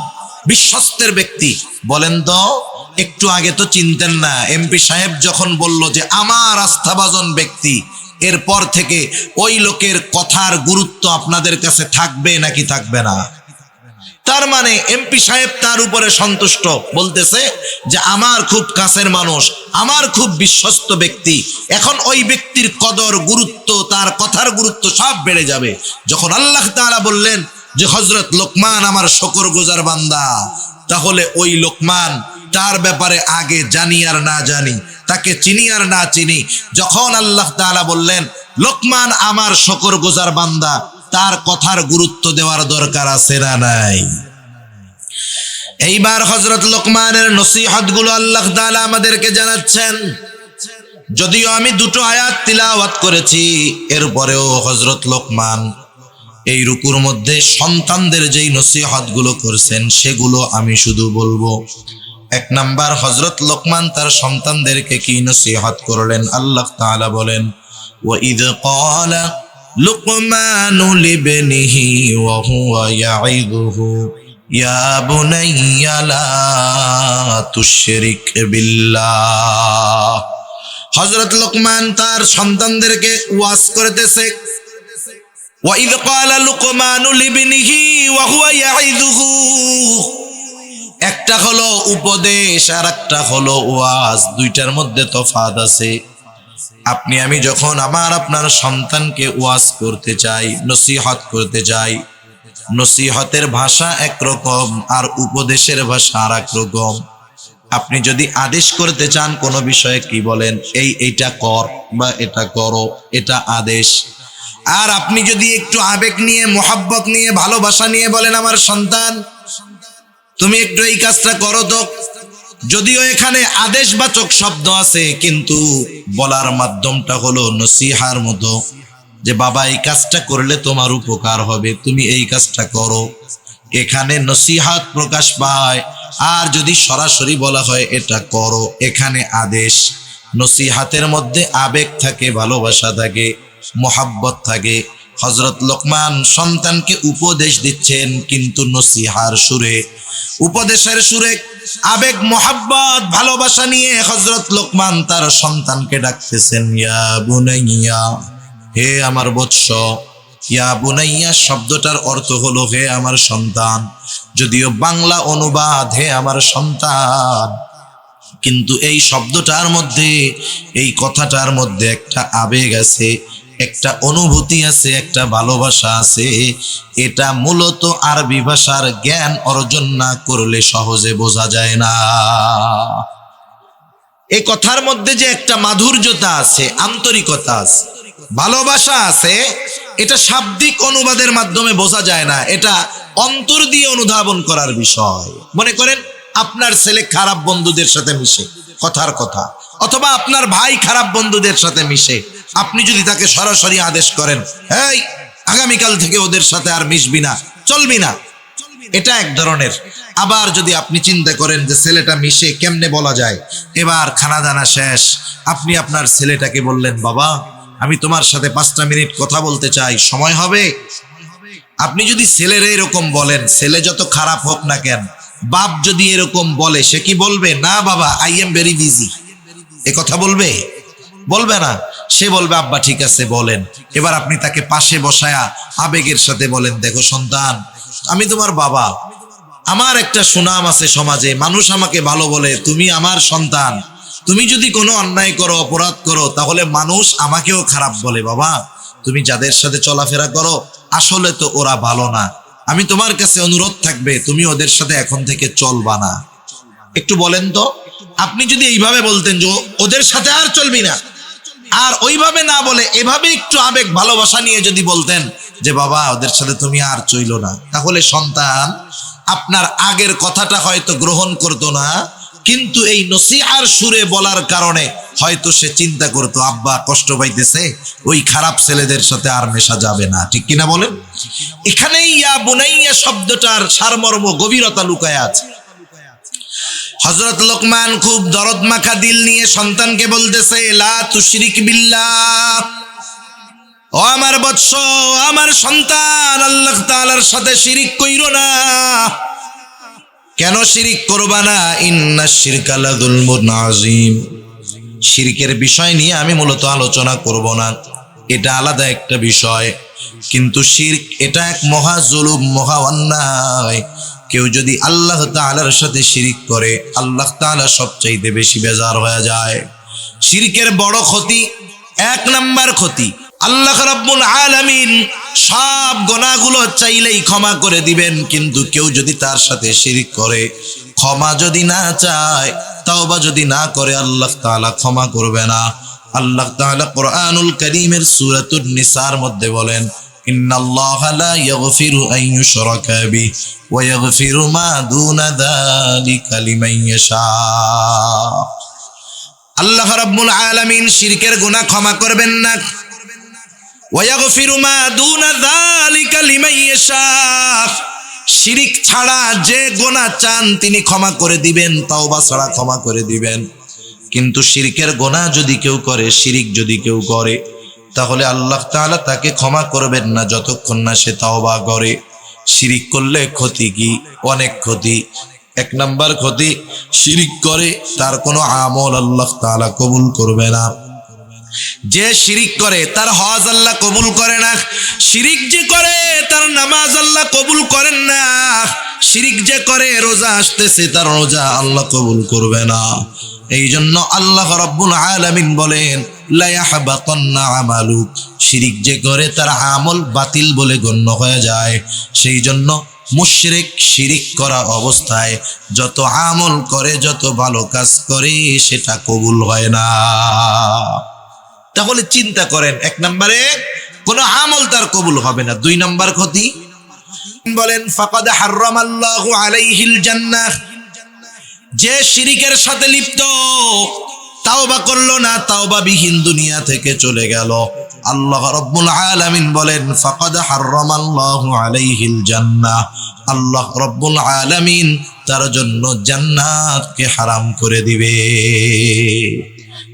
বিশ্বস্তের ব্যক্তি। বলেন তো, একটু আগে তো চিনতেন না। এমপি সাহেব যখন বলল যে আমার আস্থাভাজন ব্যক্তি, এরপর থেকে ওই লোকের কথার গুরুত্ব আপনাদের কাছে থাকবে নাকি থাকবে না? তার মানে এমপি সাহেব তার উপরে সন্তুষ্ট, বলতেছে যে আমার খুব কাছের মানুষ, আমার খুব বিশ্বস্ত ব্যক্তি। এখন ওই ব্যক্তির কদর, গুরুত্ব, তার কথার গুরুত্ব সব বেড়ে যাবে। যখন আল্লাহ তাআলা বললেন যে হযরত লোকমান আমার শুকরগুজার বান্দা, তাহলে ওই লোকমান, তার ব্যাপারে আগে জানি আর না জানি, তাকে চিনি আর না চিনি, যখন আল্লাহ তাআলা বললেন লোকমান আমার শুকরগুজার বান্দা, তার কথার গুরুত্ব দেওয়ার দরকার আছে না নাই? এইবার হযরত লোকমানের নসিহত গুলো আল্লাহ তাআলা আমাদেরকে জানাচ্ছেন। যদিও আমি দুটো আয়াত তিলাওয়াত করেছি, এরপরেও হযরত লোকমান এই রুকুর মধ্যে সন্তানদের যেই নসিহত গুলো করছেন সেগুলো আমি শুধু বলবো। এক নাম্বার, হযরত লোকমান তার সন্তানদেরকে কি নসিহত করলেন? আল্লাহ তাআলা বলেন, ওয়াইদ ক্বালা লুকমানু লিবনিহি ওয়া হুয়া ইয়াইদুহু ইয়া বুনাইয়া লা তুশরিক বিল্লাহ। হযরত লোকমান তার সন্তানদেরকে ওয়াজ করতেছে। ওয়াইদ ক্বালা লুকমানু লিবনিহি ওয়া হুয়া ইয়াইদুহু, একটা হলো উপদেশ আর একটা হলো ওয়াজ, দুইটার মধ্যে তফাৎ আছে। আপনি আমি যখন আপনার সন্তানকে ওয়াজ করতে চাই, নসিহত করতে চাই, নসিহতের ভাষা একরকম আর উপদেশের ভাষা আর এক রকম। আপনি যদি আদেশ করতে চান কোনো বিষয়ে কি বলেন, এইটা কর বা এটা করো, এটা আদেশ। আর আপনি যদি একটু আবেগ নিয়ে, মোহাব্বত নিয়ে, ভালোবাসা নিয়ে বলেন আমার সন্তান তুমি একটু এই কাজটা করো তো, যদিও এখানে আদেশবাচক শব্দ আছে কিন্তু বলার মাধ্যমটা হলো নসিহার মতো, যে বাবা এই কাজটা করলে তোমার উপকার হবে, তুমি এই কাজটা করো, এখানে নসিহাত প্রকাশ পায়। আর যদি সরাসরি বলা হয় এটা করো, এখানে আদেশ। নসিহাতের মধ্যে আবেগ থাকে, ভালোবাসা থাকে, মোহাব্বত থাকে। হযরত লোকমান সন্তানকে উপদেশ দিচ্ছেন কিন্তু নসিহার সুরে, উপদেশের সুরে, আবেগ, মোহাব্বত, ভালোবাসা নিয়ে হযরত লোকমান তার সন্তানকে ডাকতেছেন, ইয়া বুনাইয়া, হে আমার বৎস। ইয়া বুনাইয়া শব্দটার অর্থ হলো হে আমার সন্তান, যদিও বাংলা অনুবাদ হে আমার সন্তান, কিন্তু এই শব্দটার মধ্যে, এই কথাটার মধ্যে একটা আবেগ আছে, একটা অনুভূতি আছে, একটা ভালোবাসা আছে। এটা মূলত আরবি ভাষার জ্ঞান অর্জন না করলে সহজে বোঝা যায় না। এই কথার মধ্যে যে একটা মাধুর্যতা আছে, আন্তরিকতা আছে, ভালোবাসা আছে, এটা শাব্দিক অনুবাদের মাধ্যমে বোঝা যায় না, এটা অন্তর দিয়ে অনুধাবন করার বিষয়। মনে করেন আপনার ছেলে খারাপ বন্ধুদের সাথে মিশে, কথার কথা, অথবা আপনার ভাই খারাপ বন্ধুদের সাথে মিশে, আপনি যদি তাকে সরাসরি আদেশ করেন, এই আগামীকাল থেকে ওদের সাথে আর মিশবি না, চলবি না, এটা এক ধরনের। আবার যদি আপনি চিন্তা করেন যে ছেলেটা মিশে কেমনে বলা যায়, এবার খানা দানা শেষ, আপনি আপনার ছেলেটাকে বললেন, বাবা আমি তোমার সাথে 5টা মিনিট কথা বলতে চাই, সময় হবে? আপনি যদি ছেলের এরকম বলেন, ছেলে যত খারাপ হোক না কেন, বাপ যদি এরকম বলে, সে কি বলবে? না বাবা, আই এম ভেরি বিজি, এ কথা বলবে? বলবে না। সে বলবে আব্বা ঠিক আছে বলেন। এবার আপনি তাকে পাশে বসায়া আবেগের সাথে বলেন, দেখো সন্তান, আমি তোমার বাবা, আমার একটা সুনাম আছে সমাজে, মানুষ আমাকে ভালো বলে, তুমি আমার সন্তান, তুমি যদি কোনো অন্যায় করো, অপরাধ করো, তাহলে মানুষ আমাকেও খারাপ বলে। বাবা তুমি যাদের সাথে চলাফেরা করো আসলে তো ওরা ভালো না, আমি তোমার কাছে অনুরোধ থাকবে তুমি ওদের সাথে এখন থেকে চলবা না। একটু বলেন তো, আপনি যদি এইভাবে বলতেন যে ওদের সাথে আর চলবি না, আর ওইভাবে না বলে এভাবে একটু আবেগ ভালোবাসা নিয়ে যদি বলতেন যে বাবা ওদের সাথে তুমি আর চইলো না, তাহলে সন্তান আপনার আগের কথাটা হয়তো গ্রহণ করতো না, কিন্তু এই নসিহার সুরে বলার কারণে হয়তো সে চিন্তা করতো আব্বা কষ্ট পাইতেছে, ওই খারাপ ছেলেদের সাথে আর মেশা যাবে না। ঠিক কিনা বলেন? এখানেই ইয়া বুনাইয়া শব্দটার সারমর্ম গভীরতা লুকায় আছে। হযরত লোকমান খুব দরদ মাখা দিল নিয়ে সন্তানকে বলতেছে, লা তুশরিক বিল্লাহ, ও আমার বৎস, আমার সন্তান, আল্লাহ তাআলার সাথে শিরিক কইরো না। কেন শিরিক করবা না? ইন্নাশ শিরকা লাযুলমুন আযীম। শিরকের বিষয় নিয়ে আমি মূলত আলোচনা করব না, এটা আলাদা একটা বিষয়। কিন্তু শিরক এটা এক মহা জুলুম, মহা অন্যায়। কেউ যদি আল্লাহ তাআলার সাথে শিরিক করে, আল্লাহ তাআলা সবচাইতে বেশি বেজার হয়ে যায়। শিরকের বড় ক্ষতি, এক নাম্বার ক্ষতি, আল্লাহ রাব্বুল আলামিন সব গুনাহগুলো চাইলেই ক্ষমা করে দিবেন, কিন্তু কেউ যদি তার সাথে শিরিক করে, ক্ষমা যদি না চায়, তাওবা যদি না করে, আল্লাহ তাআলা ক্ষমা করবে না। আল্লাহ তাআলা কোরআনুল কারীমের সূরাতুন নিসার মধ্যে বলেন, ইন্নাল্লাহা লা ইয়াগফিরু আন ইউশরাকা বিহি ওয়া ইয়াগফিরু মা দুনা যালিকা লিমান ইয়াশা। আল্লাহ রাব্বুল আলামিন শিরকের গুনাহ ক্ষমা করবেন না। ওয়া ইয়াগফিরু মা দুনা যালিকা লিমান ইয়াশা। শিরিক ছাড়া যে গুনাহ চান তিনি ক্ষমা করে দিবেন, তাওবা ছাড়া ক্ষমা করে দিবেন। কিন্তু শিরকের গুনাহ যদি কেউ করে, শিরিক যদি কেউ করে, তাহলে আল্লাহ তাআলা তাকে ক্ষমা করবেন না যতক্ষণ না সে তাওবা করে। শিরিক করলে ক্ষতি কি? অনেক ক্ষতি। এক নাম্বার ক্ষতি, শিরিক করে তার কোনো আমল আল্লাহ তাআলা কবুল করবে না। যে শিরিক করে তার হজ আল্লাহ কবুল করে না। শিরিক যে করে তার নামাজ আল্লাহ কবুল করেন না। শিরিক যে করে রোজা আসতেছে, তার রোজা আল্লাহ কবুল করবে না। এই জন্য আল্লাহ রাব্বুল আলামিন বলেন, লা ইয়াহবাতান্না আমালুক। শিরিক যে করে তার আমল বাতিল বলে গণ্য হয়ে যায়। সেই জন্য মুশরিক শিরিক করা অবস্থায় যত আমল করে, যত ভালো কাজ করে, সেটা কবুল হয় না। তাহলে চিন্তা করেন, এক নম্বরে কোন আমল তার কবুল হবে না। দুই নম্বর ক্ষতি বলেন, ফাকাদ হারামাল্লাহু আলাইহিল জান্নাহ। যে শিরিকের সাথে লিপ্ত, তাওবা করলো না, তাওবা বিহীন দুনিয়া থেকে চলে গেল, আল্লাহ রাব্বুল আলামিন বলেন, ফাকাদ হারামাল্লাহু আলাইহিল জান্নাহ। আল্লাহ রাব্বুল আলামিন তার জন্য জান্নাতকে হারাম করে দিবে।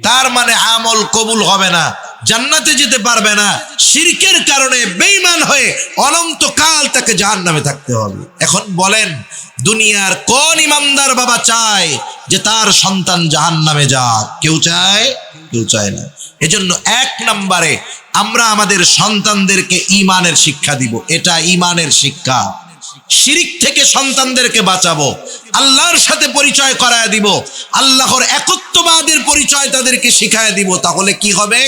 তার মানে আমল কবুল হবে না, জান্নাতে যেতে পারবে না। শিরকের কারণে বেঈমান হয়ে অনন্তকাল তাকে জাহান্নামে থাকতে হবে। এখন বলেন, দুনিয়ার কোন ইমানদার বাবা চায় যে তার সন্তান জাহান্নামে যাক? কেউ চায়? কেউ চায় না। এজন্য এক নম্বরে আমরা আমাদের সন্তানদেরকে ঈমানের শিক্ষা দিব। এটা ঈমানের শিক্ষা। শিরিক থেকে সন্তানদেরকে বাঁচাবো, আল্লাহর সাথে পরিচয় করায় দিব, আল্লাহর একত্ববাদের পরিচয় তাদেরকে শিখায় দিব। তাহলে কি হবে?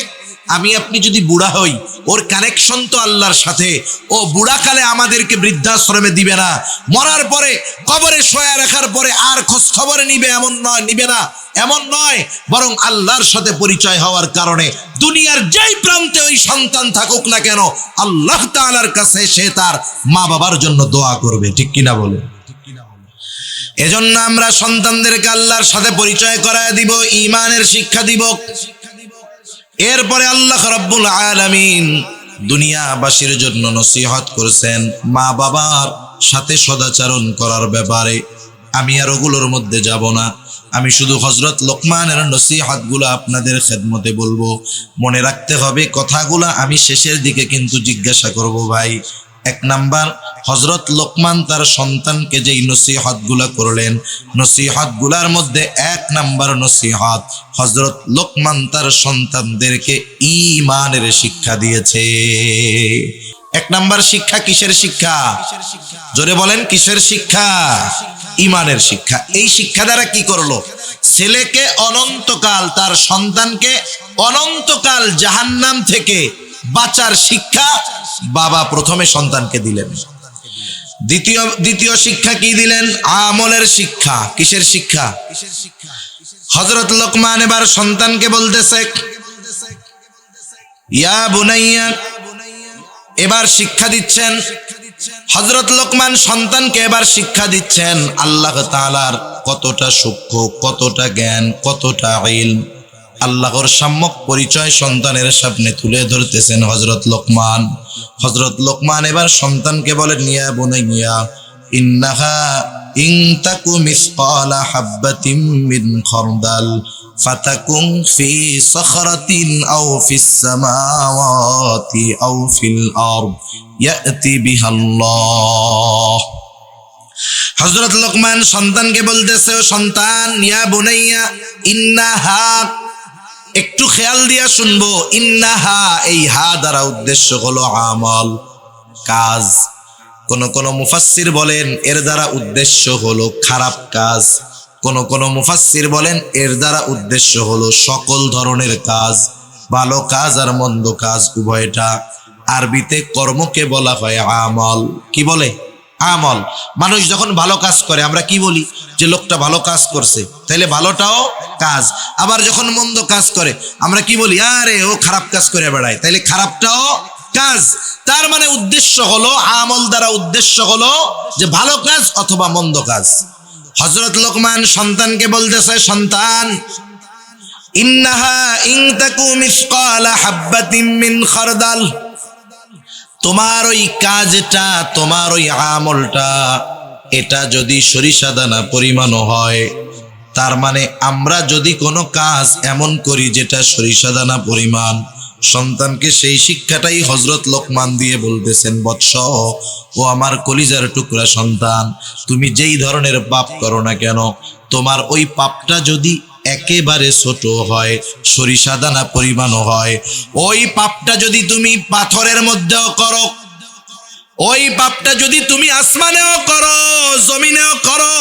আমি আপনি যদি বুড়া হই, ওর কানেকশন তো আল্লাহর সাথে। ও বুড়াকালে আমাদেরকে বৃদ্ধাশ্রমে দিবে না, মরার পরে কবরে শোয়া রাখার পরে আর খোঁজ খবরে নিবে এমন নয়, নিবে না এমন নয়, বরং আল্লাহর সাথে পরিচয় হওয়ার কারণে দুনিয়ার যেই প্রান্তে ওই সন্তান থাকুক না কেন, আল্লাহ তাআলার কাছে সে তার মা বাবার জন্য দোয়া করবে। ঠিক কিনা বলে? এজন্য আমরা সন্তানদেরকে আল্লাহর সাথে পরিচয় করায় দিব, ঈমানের শিক্ষা দিব। এরপরে আল্লাহ রাব্বুল আলামিন দুনিয়াবাসীর জন্য নসিহত করেছেন মা বাবার সাথে সদাচরণ করার ব্যাপারে। আমি আর ওগুলোর মধ্যে যাব না, আমি শুধু হযরত লোকমানের নসিহতগুলো আপনাদের খেদমতে বলবো। মনে রাখতে হবে কথাগুলো আমি শেষের দিকে কিন্তু জিজ্ঞাসা করব। ভাই, এক নাম্বার, হযরত লোকমান তার সন্তানকে যেই নসিহতগুলো করলেন, নসিহতগুলোর মধ্যে এক নাম্বার নসিহত, হযরত লোকমান তার সন্তানদেরকে ঈমানের শিক্ষা দিয়েছে। এক নাম্বার শিক্ষা কিসের শিক্ষা? জোরে বলেন, কিসের শিক্ষা? ঈমানের শিক্ষা। এই শিক্ষা দ্বারা কি করলো? ছেলেকে অনন্তকাল, তার সন্তানকে অনন্তকাল জাহান্নাম থেকে বাঁচার শিক্ষা বাবা প্রথমে সন্তানকে দিলেন। দ্বিতীয় শিক্ষা কি দিলেন? আমলের শিক্ষা। কিসের শিক্ষা? হযরত লোকমান এবার সন্তানকে বলতেছে, ইয়া বুনাইয়া, এবার শিক্ষা দিচ্ছেন হযরত লোকমান সন্তানকে এবার শিক্ষা দিচ্ছেন আল্লাহ তাআলার কতটা সূক্ষ্ম, কতটা জ্ঞান, কতটা ইলম। আল্লাহর সম্যক পরিচয় সন্তানের সামনে তুলে ধরতেছেন হযরত লোকমান। হযরত লোকমান এবার সন্তানকে বলেন, ইয়া বুনাইয়া ইন্নাহা ইন তাকু মিসকালা হাববাতিন মিন খারদাল ফাতাকুন ফি সখরাতিন আও ফিস সামাওয়াতি আও ফিল আরদ ইয়াতি বিহাল্লাহ। হযরত লোকমান সন্তানকে বলতেছে, ও সন্তান, ইয়া বুনাইয়া ইন্নাহা, একটু খেয়াল দিয়া শুনবো, ইন্নাহা এই হা দ্বারা উদ্দেশ্য হলো আমল, কাজ। কোন কোন মুফাসসির বলেন এর দ্বারা উদ্দেশ্য হলো খারাপ কাজ, কোন কোন মুফাসসির বলেন এর দ্বারা উদ্দেশ্য হলো সকল ধরনের কাজ, ভালো কাজ আর মন্দ কাজ উভয়টা। আরবিতে কর্মকে বলা হয় আমল। কি বলে? আমল। মানুষ যখন ভালো কাজ করে আমরা কি বলি? যে লোকটা ভালো কাজ করছে, তাইলে ভালোটাও কাজ। আবার যখন মন্দ কাজ করে আমরা কি বলি? আরে ও খারাপ কাজ করে বেড়ায়, তাইলে খারাপটাও কাজ। তার মানে উদ্দেশ্য হলো, আমল দ্বারা উদ্দেশ্য হলো যে ভালো কাজ অথবা মন্দ কাজ। হযরত লোকমান সন্তানকে বলতেছে, সন্তান, ইন্নাহা ইন তাকু মিসকালা হাববাতিন মিন খারদাল, তোমার ওই কাজটা, তোমার ওই আমলটা, এটা যদি সরিষা দানা পরিমাণও হয়, তার মানে আমরা যদি কোনো কাজ এমন করি যেটা সরিষা দানা পরিমাণ, সন্তানকে সেই শিক্ষাটাই হযরত লোকমান দিয়ে বলতেছেন, বৎস, ও আমার কলিজার টুকরা সন্তান, তুমি যেই ধরনের পাপ করো না কেন, তোমার ওই পাপটা যদি একেবারে ছোট হয়, সরিষা দানা পরিমাণও হয়, ওই পাপটা যদি তুমি পাথরের মধ্যেও করো, ওই পাপটা যদি তুমি আসমানেও করো, জমিনেও করো,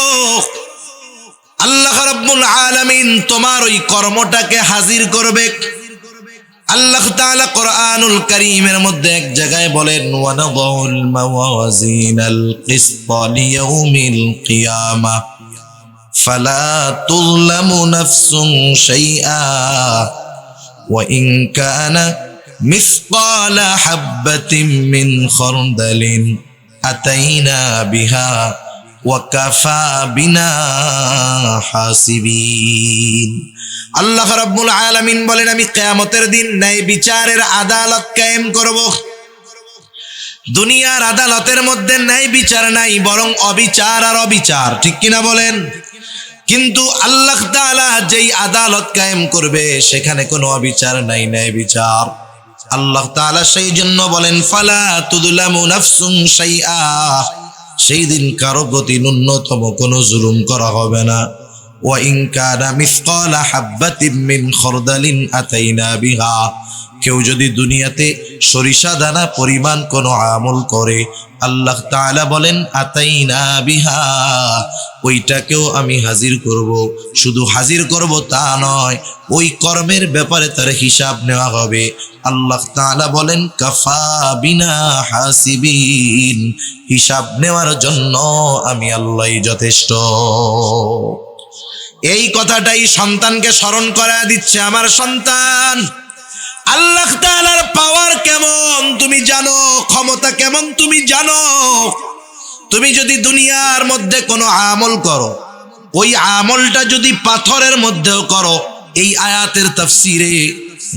আল্লাহ রাব্বুল আলামিন তোমার ওই কর্মটাকে হাজির করবে। আল্লাহ তাআলা কোরআনুল কারীমের মধ্যে এক জায়গায় বলেন, ওয়া নাযাউল মাওয়াজিনাল কিসতা লিয়াউমিল কিয়ামাহ ফালা তুযলামু নাফসুন শাইআ ওয়া ইন কানা মিসকালা হাববাতিন মিন খারদালিন আতাইনা বিহা ওয়া কাফা বিনা হাসিবিন। আল্লাহ রাব্বুল আলামিন বলেন, আমি কিয়ামতের দিন ন্যায় বিচারের আদালত কায়েম করব। দুনিয়ার আদালতের মধ্যে ন্যায় বিচার নাই, বরং অবিচার আর অবিচার, ঠিক কিনা বলেন? কিন্তু আল্লাহ তাআলা যেই আদালত কায়েম করবে সেখানে কোনো অবিচার নাই, ন্যায় বিচার। আল্লাহ তাআলা সেই জন্য বলেন, ফালা তুযলামু নাফসুন শাইআ, সেই দিন কারো প্রতি ন্যূনতম কোনো জুলুম করা হবে না। ওয়া ইন কানা মিসকালা হাববাতিন মিন খারদালিন আতাইনা বিহা, কেউ যদি দুনিয়াতে সরিষা দানা পরিমাণ কোনো আমল করে, আল্লাহ তাআলা বলেন, আতাইনা বিহা, ওইটাকেও আমি হাজির করব। শুধু হাজির করব তা নয়, ওই কর্মের ব্যাপারে তার হিসাব নেওয়া হবে। আল্লাহ তাআলা বলেন, কাফা বিনা হাসিবিন, হিসাব নেওয়ার জন্য আমি আল্লাহই যথেষ্ট। এই কথাটাই সন্তানকে স্মরণ করায় দিচ্ছে, আমার সন্তান, আল্লাহ তাআলার পাওয়ার কেমন তুমি জানো, ক্ষমতা কেমন তুমি জানো। তুমি যদি দুনিয়ার মধ্যে কোনো আমল করো, ওই আমলটা যদি পাথরের মধ্যেও করো, এই আয়াতের তাফসীরে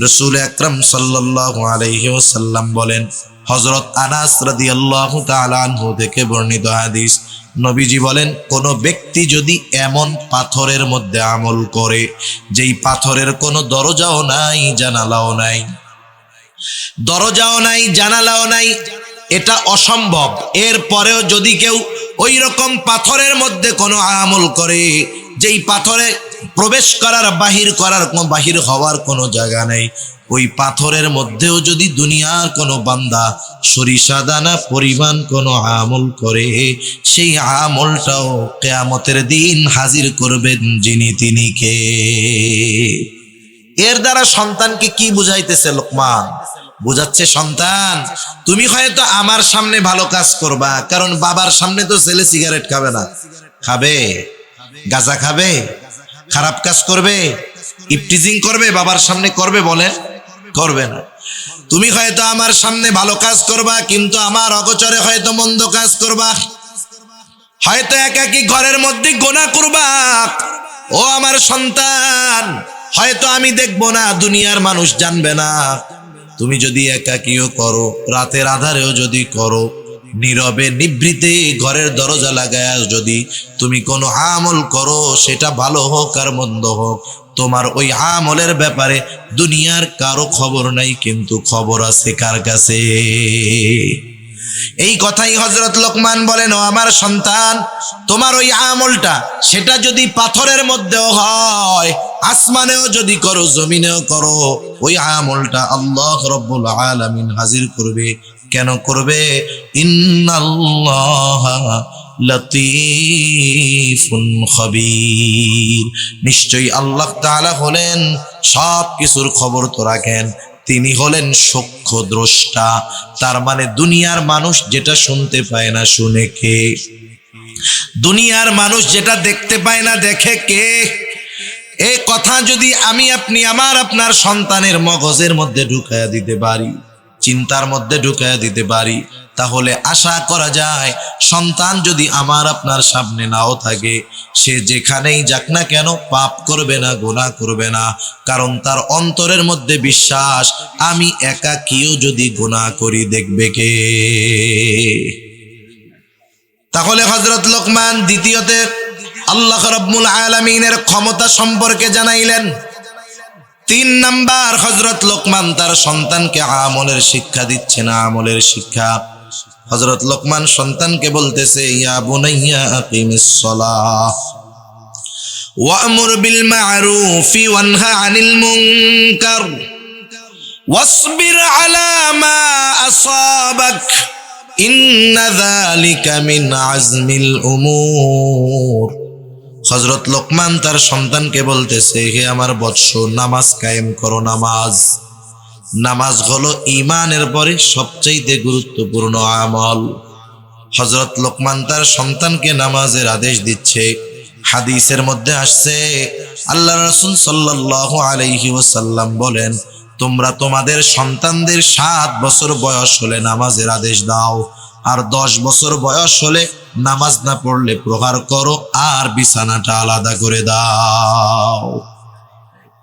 রাসূল আকরাম সাল্লাল্লাহু আলাইহি ওয়াসাল্লাম বলেন, হযরত আনাস রাদিয়াল্লাহু তাআলা আনহু থেকে বর্ণিত হাদিস, নবীজি বলেন, কোন ব্যক্তি যদি এমন পাথরের মধ্যে আমল করে যেই পাথরের কোনো দরজাও নাই, জানালাও নাই, দরজাও নাই, জানালাও নাই, এটা অসম্ভব, এরপরেও যদি কেউ ওই রকম পাথরের মধ্যে কোনো আমল করে যেই পাথরে প্রবেশ করার, বাহির হওয়ার কোনো জায়গা নেই, ওই পাথরের মধ্যেও যদি দুনিয়ার কোনো বান্দা সরিষা দানা পরিমাণ কোনো আমল করে, সেই আমলটাও কিয়ামতের দিন হাজির করবেন যিনি, তিনি কে? এর দ্বারা সন্তানকে কি বুঝাইতেছে লোকমান? বুঝাচ্ছে, সন্তান, তুমি হয়তো আমার সামনে ভালো কাজ করবা, কারণ বাবার সামনে তো ছেলে সিগারেট খাবে না, খাবে গাঁজা খাবে, খারাপ কাজ করবে, ইফটিজিং করবে, বাবার সামনে করবে, বলেন করবে না। তুমি হয়তো আমার সামনে ভালো কাজ করবা, কিন্তু আমার অগোচরে হয়তো মন্দ কাজ করবা। হয়তো একাকী ঘরের মধ্যে গুনাহ করবা। ও আমার সন্তান, হয়তো আমি দেখবো না, দুনিয়ার মানুষ জানবে না। তুমি যদি একাকীও করো, রাতের আধারেও যদি করো, নীরবে নিভৃতে ঘরের দরজা লাগায় যদি তুমি কোনো আমল করো, সেটা ভালো হোক আর মন্দ হোক, তোমার ওই আমলের ব্যাপারে দুনিয়ার কারো খবর নাই, কিন্তু খবর আছে কার কাছে? এই কথাই হযরত লোকমান বলেন, ও আমার সন্তান, তোমার ওই আমলটা সেটা যদি পাথরের মধ্যেও হয়, আসমানেও যদি করো, জমিনেও করো, ওই আমলটা আল্লাহ রাব্বুল আলামিন হাজির করবে। কেন করবে? ইন্নাল্লাহা লতীফুন খবীর, নিশ্চয়ই আল্লাহ তাআলা হলেন সব কিছুর খবর তো রাখেন, তিনি হলেন সূক্ষ্ম দ্রষ্টা। তার মানে দুনিয়ার মানুষ যেটা শুনতে পায় না, শুনে কে? দুনিয়ার মানুষ যেটা দেখতে পায় না, দেখে কে? এই কথা যদি আমি আপনি আমার আপনার সন্তানের মগজের মধ্যে ঢুকায়া দিতে পারি, চিন্তার মধ্যে ঢুকায়া দিতে পারি, তাহলে আশা করা যায় সন্তান যদি আমার আপনার সামনে নাও থাকে, সে যেখানেই যাক না কেন পাপ করবে না, গুনাহ করবে না। কারণ তার অন্তরের মধ্যে বিশ্বাস, আমি একাকীও যদি গুনাহ করি, দেখবে কে? তাহলে হযরত লোকমান দ্বিতীয়তে আল্লাহ রাব্বুল আলামিনের ক্ষমতা সম্পর্কে জানাইলেন। 3 নাম্বার, হযরত লোকমান তার সন্তানকে আমলের শিক্ষা দিচ্ছেন, আমলের শিক্ষা। হযরত লোকমান সন্তানকে বলতেছে, ইয়া বুনাইয়া আকিমিস সালাহ ওয়া'মুর বিল মা'রুফি ওয়ানহা আনিল মুনকার ওয়াসবির আলা মা আসাবাক ইন্না যালিকা মিন আজমিল উমুর। হযরত লোকমান তার সন্তানকে বলতেছে, হে আমার বৎস, নামাজ কায়েম করো। নামাজ হলো ঈমানের পরে সবচেয়ে গুরুত্বপূর্ণ আমল। হযরত লোকমান তার সন্তানকে নামাজের আদেশ দিচ্ছে। হাদিসের মধ্যে আসছে, আল্লাহ রাসূল সাল্লাল্লাহু আলাইহি ওয়াসাল্লাম বলেন, তোমরা তোমাদের সন্তানদের 7 বছর বয়স হলে নামাজের আদেশ দাও, আর 10 বছর বয়স হলে নামাজ না পড়লে প্রহার করো, আর বিছানাটা আলাদা করে দাও।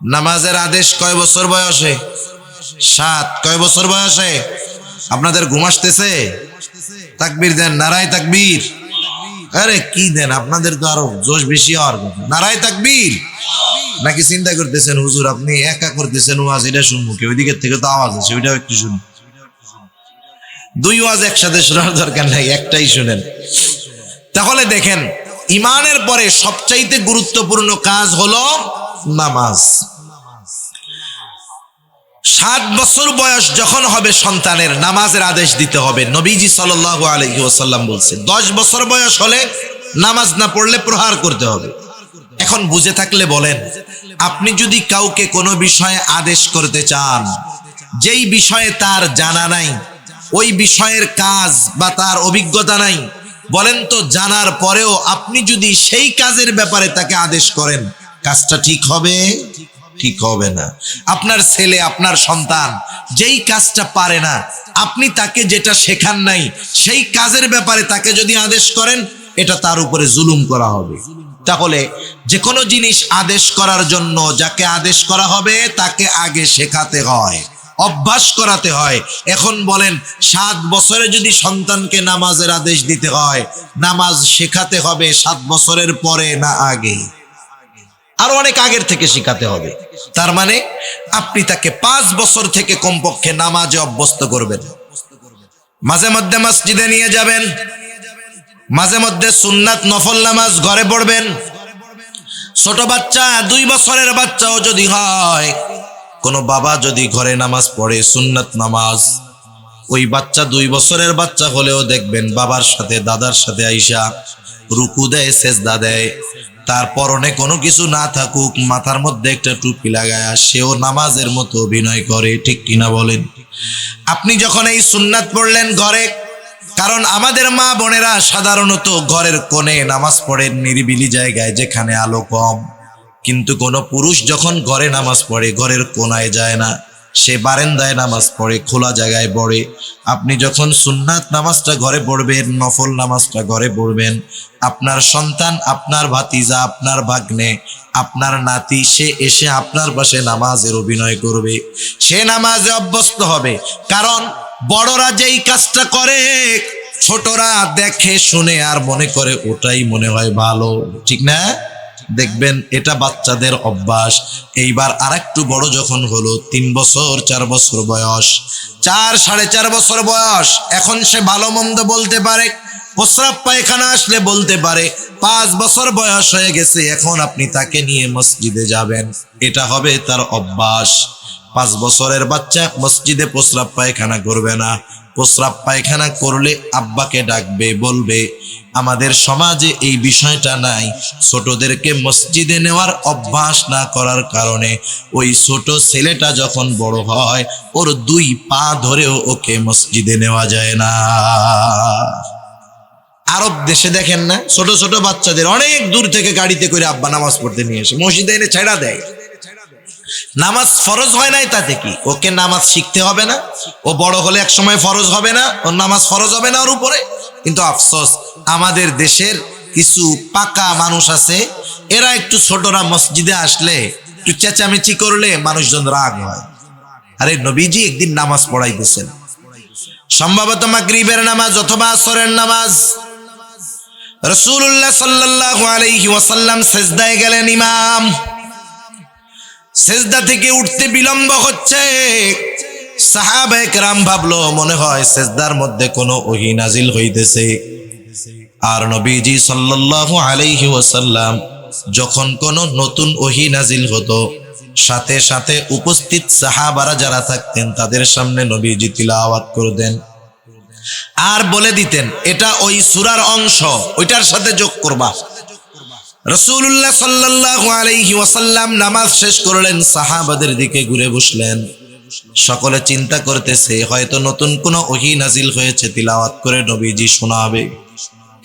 নামাজের আদেশ কয় বছর বয়সে? 7। কয় বছর বয়সে? আপনাদের ঘুম আসতেছে? তাকবীর দেন, নারায়ে তাকবীর। আরে কি দেন, আপনাদের তো আরো জোশ বেশি হওয়ার কথা। নারায়ে তাকবীর। নাকি চিন্তা করতেছেন হুজুর আপনি একা করতেছেন ওয়াজ, এটা শুনবো কি? ওইদিকের থেকে তো আওয়াজ আছে, ওইটাও একটু শুনুন। 2 ওয়াজ একসাথে শোনার দরকার নাই, একটাই শুনেন। তাহলে দেখেন, ঈমানের পরে সবচাইতে গুরুত্বপূর্ণ কাজ হলো নামাজ। 7 বছর বয়স যখন হবে সন্তানের, নামাজের আদেশ দিতে হবে। নবীজি সাল্লাল্লাহু আলাইহি ওয়াসাল্লাম বলছে 10 বছর বয়স হলে নামাজ না পড়লে প্রহার করতে হবে। এখন বুঝে থাকলে বলেন, আপনি যদি কাউকে কোনো বিষয়ে আদেশ করতে চান, যেই বিষয়ে তার জানা নাই, ওই বিষয়ের কাজ বা তার অভিজ্ঞতা নাই, বলেন তো জানার পরেও আপনি যদি সেই কাজের ব্যাপারে তাকে আদেশ করেন, কাজটা ঠিক হবে? ঠিক হবে না। আপনার ছেলে, আপনার সন্তান যেই কাজটা পারে না, আপনি তাকে যেটা শেখান নাই, সেই কাজের ব্যাপারে তাকে যদি আদেশ করেন, এটা তার উপরে জুলুম করা হবে। তাহলে যে কোনো জিনিস আদেশ করার জন্য যাকে আদেশ করা হবে তাকে আগে শেখাতে হয়, অভ্যাস করাতে হয়। এখন বলেন, 7 বছরে যদি সন্তানকে নামাজের আদেশ দিতে হয়, নামাজ শেখাতে হবে 7 বছরের পরে না আগে? আরো অনেক আগের থেকে শেখাতে হবে। তার মানে আপনি তাকে 5 বছর থেকে কমপক্ষে নামাজে অভ্যস্ত করবেন। মাঝে মধ্যে মসজিদে নিয়ে যাবেন, মাঝে মধ্যে সুন্নাত নফল নামাজ ঘরে পড়বেন। ছোট বাচ্চা, 2 বছরের বাচ্চাও যদি হয়, কোনো বাবা যদি ঘরে নামাজ পড়ে সুন্নাত নামাজ, ওই বাচ্চা 2 বছরের বাচ্চা হলেও দেখবেন বাবার সাথে দাদার সাথে আইসা রুকু দেয়, সেজদা দেয়। তার পরনে কোনো কিছু না থাকুক, মাথার মধ্যে একটা টুপি লাগায়া সেও নামাজের মতো অভিনয় করে। ঠিক কিনা বলেন? আপনি যখন এই সুন্নাত পড়লেন ঘরে, কারণ আমাদের মা বোনেরা সাধারণত ঘরের কোণে নামাজ পড়েন, নিরিবিলি জায়গায় যেখানে আলো কম। কিন্তু কোনো পুরুষ যখন ঘরে নামাজ পড়ে ঘরের কোণায় যায় না, সে বারান্দায় নামাজ পড়ে, খোলা জায়গায় পড়ে। আপনি যখন সুন্নাত নামাজটা ঘরে পড়বেন, নফল নামাজটা ঘরে পড়বেন, আপনার সন্তান, আপনার ভাতিজা, আপনার ভাগ্নে, আপনার নাতি, সে এসে আপনার পাশে নামাজের অভিনয় করবে, সে নামাজে অভ্যস্ত হবে। কারণ বড়রা যেই কাজটা করে ছোটরা দেখে শুনে আর মনে করে ওটাই মনে হয় ভালো, ঠিক না? দেখবেন এটা বাচ্চাদের অভ্যাস। এইবার আরেকটু বড় যখন হলো, 3 বছর 4 বছর বয়স, 4 সাড়ে 4 বছর বয়স, এখন সে ভালো মন্দ বলতে পারে, প্রস্রাব পায়খানা আসলে বলতে পারে। 5 বছর বয়স হয়ে গেছে, এখন আপনি তাকে নিয়ে মসজিদে যাবেন, এটা হবে তার অভ্যাস। 5 বছরের বাচ্চা মসজিদে প্রস্রাব পায়খানা করবে না। প্রস্রাব পায়খানা করলে আব্বাকে ডাকবে, বলবে। আমাদের সমাজে এই বিষয়টা নাই। ছোটদেরকে মসজিদে নেওয়ার অভ্যাস না করার কারণে ওই ছোট ছেলেটা যখন বড় হয়, ওর 2 পা ধরেও ওকে মসজিদে নেওয়া যায় না। আরব দেশে দেখেন না, ছোট ছোট বাচ্চাদের অনেক দূর থেকে গাড়িতে করে আব্বা নামাজ পড়তে নিয়ে এসে মসজিদে এনে ছেড়া দেয়। নামাজ ফরজ হয় নাই, তাতে কি? ওকে নামাজ শিখতে হবে না? ও বড় হলে এক সময় ফরজ হবে না? ওর নামাজ ফরজ হবে না ওর উপরে? কিন্তু আফসোস, আমাদের দেশের কিছু পাকা মানুষ আছে, এরা একটু ছোটরা মসজিদে আসলে একটু চেঁচামেচি করলে মানুষজন রাগ হয়। আরে নবীজি একদিন নামাজ পড়াইতেছেন, সম্ভবত মাগরিবের নামাজ অথবা আসরের নামাজ। রাসূলুল্লাহ সাল্লাল্লাহু আলাইহি ওয়াসাল্লাম সিজদায় গেলেন। ইমাম সিজদা থেকে উঠতে বিলম্ব হচ্ছে। সাহাবায়ে কেরাম ভাবলো মনে হয় সিজদার মধ্যে কোনো ওহী নাজিল হইতেছে। আর নবীজি সাল্লাল্লাহু আলাইহি ওয়াসাল্লাম যখন কোনো নতুন ওহী নাজিল হতো, সাথে সাথে উপস্থিত সাহাবারা যারা থাকতেন তাদের সামনে নবীজি তিলাওয়াত করতেন আর বলে দিতেন, এটা ওই সূরার অংশ, ওইটার সাথে যোগ করবা। রাসূলুল্লাহ সাল্লাল্লাহু আলাইহি ওয়াসাল্লাম নামাজ শেষ করলেন, সাহাবাদের দিকে ঘুরে বসলেন। সকলে চিন্তা করতেছে হয়তো নতুন কোনো ওহী নাজিল হয়েছে, তিলাওয়াত করে নবীজি শোনাবে।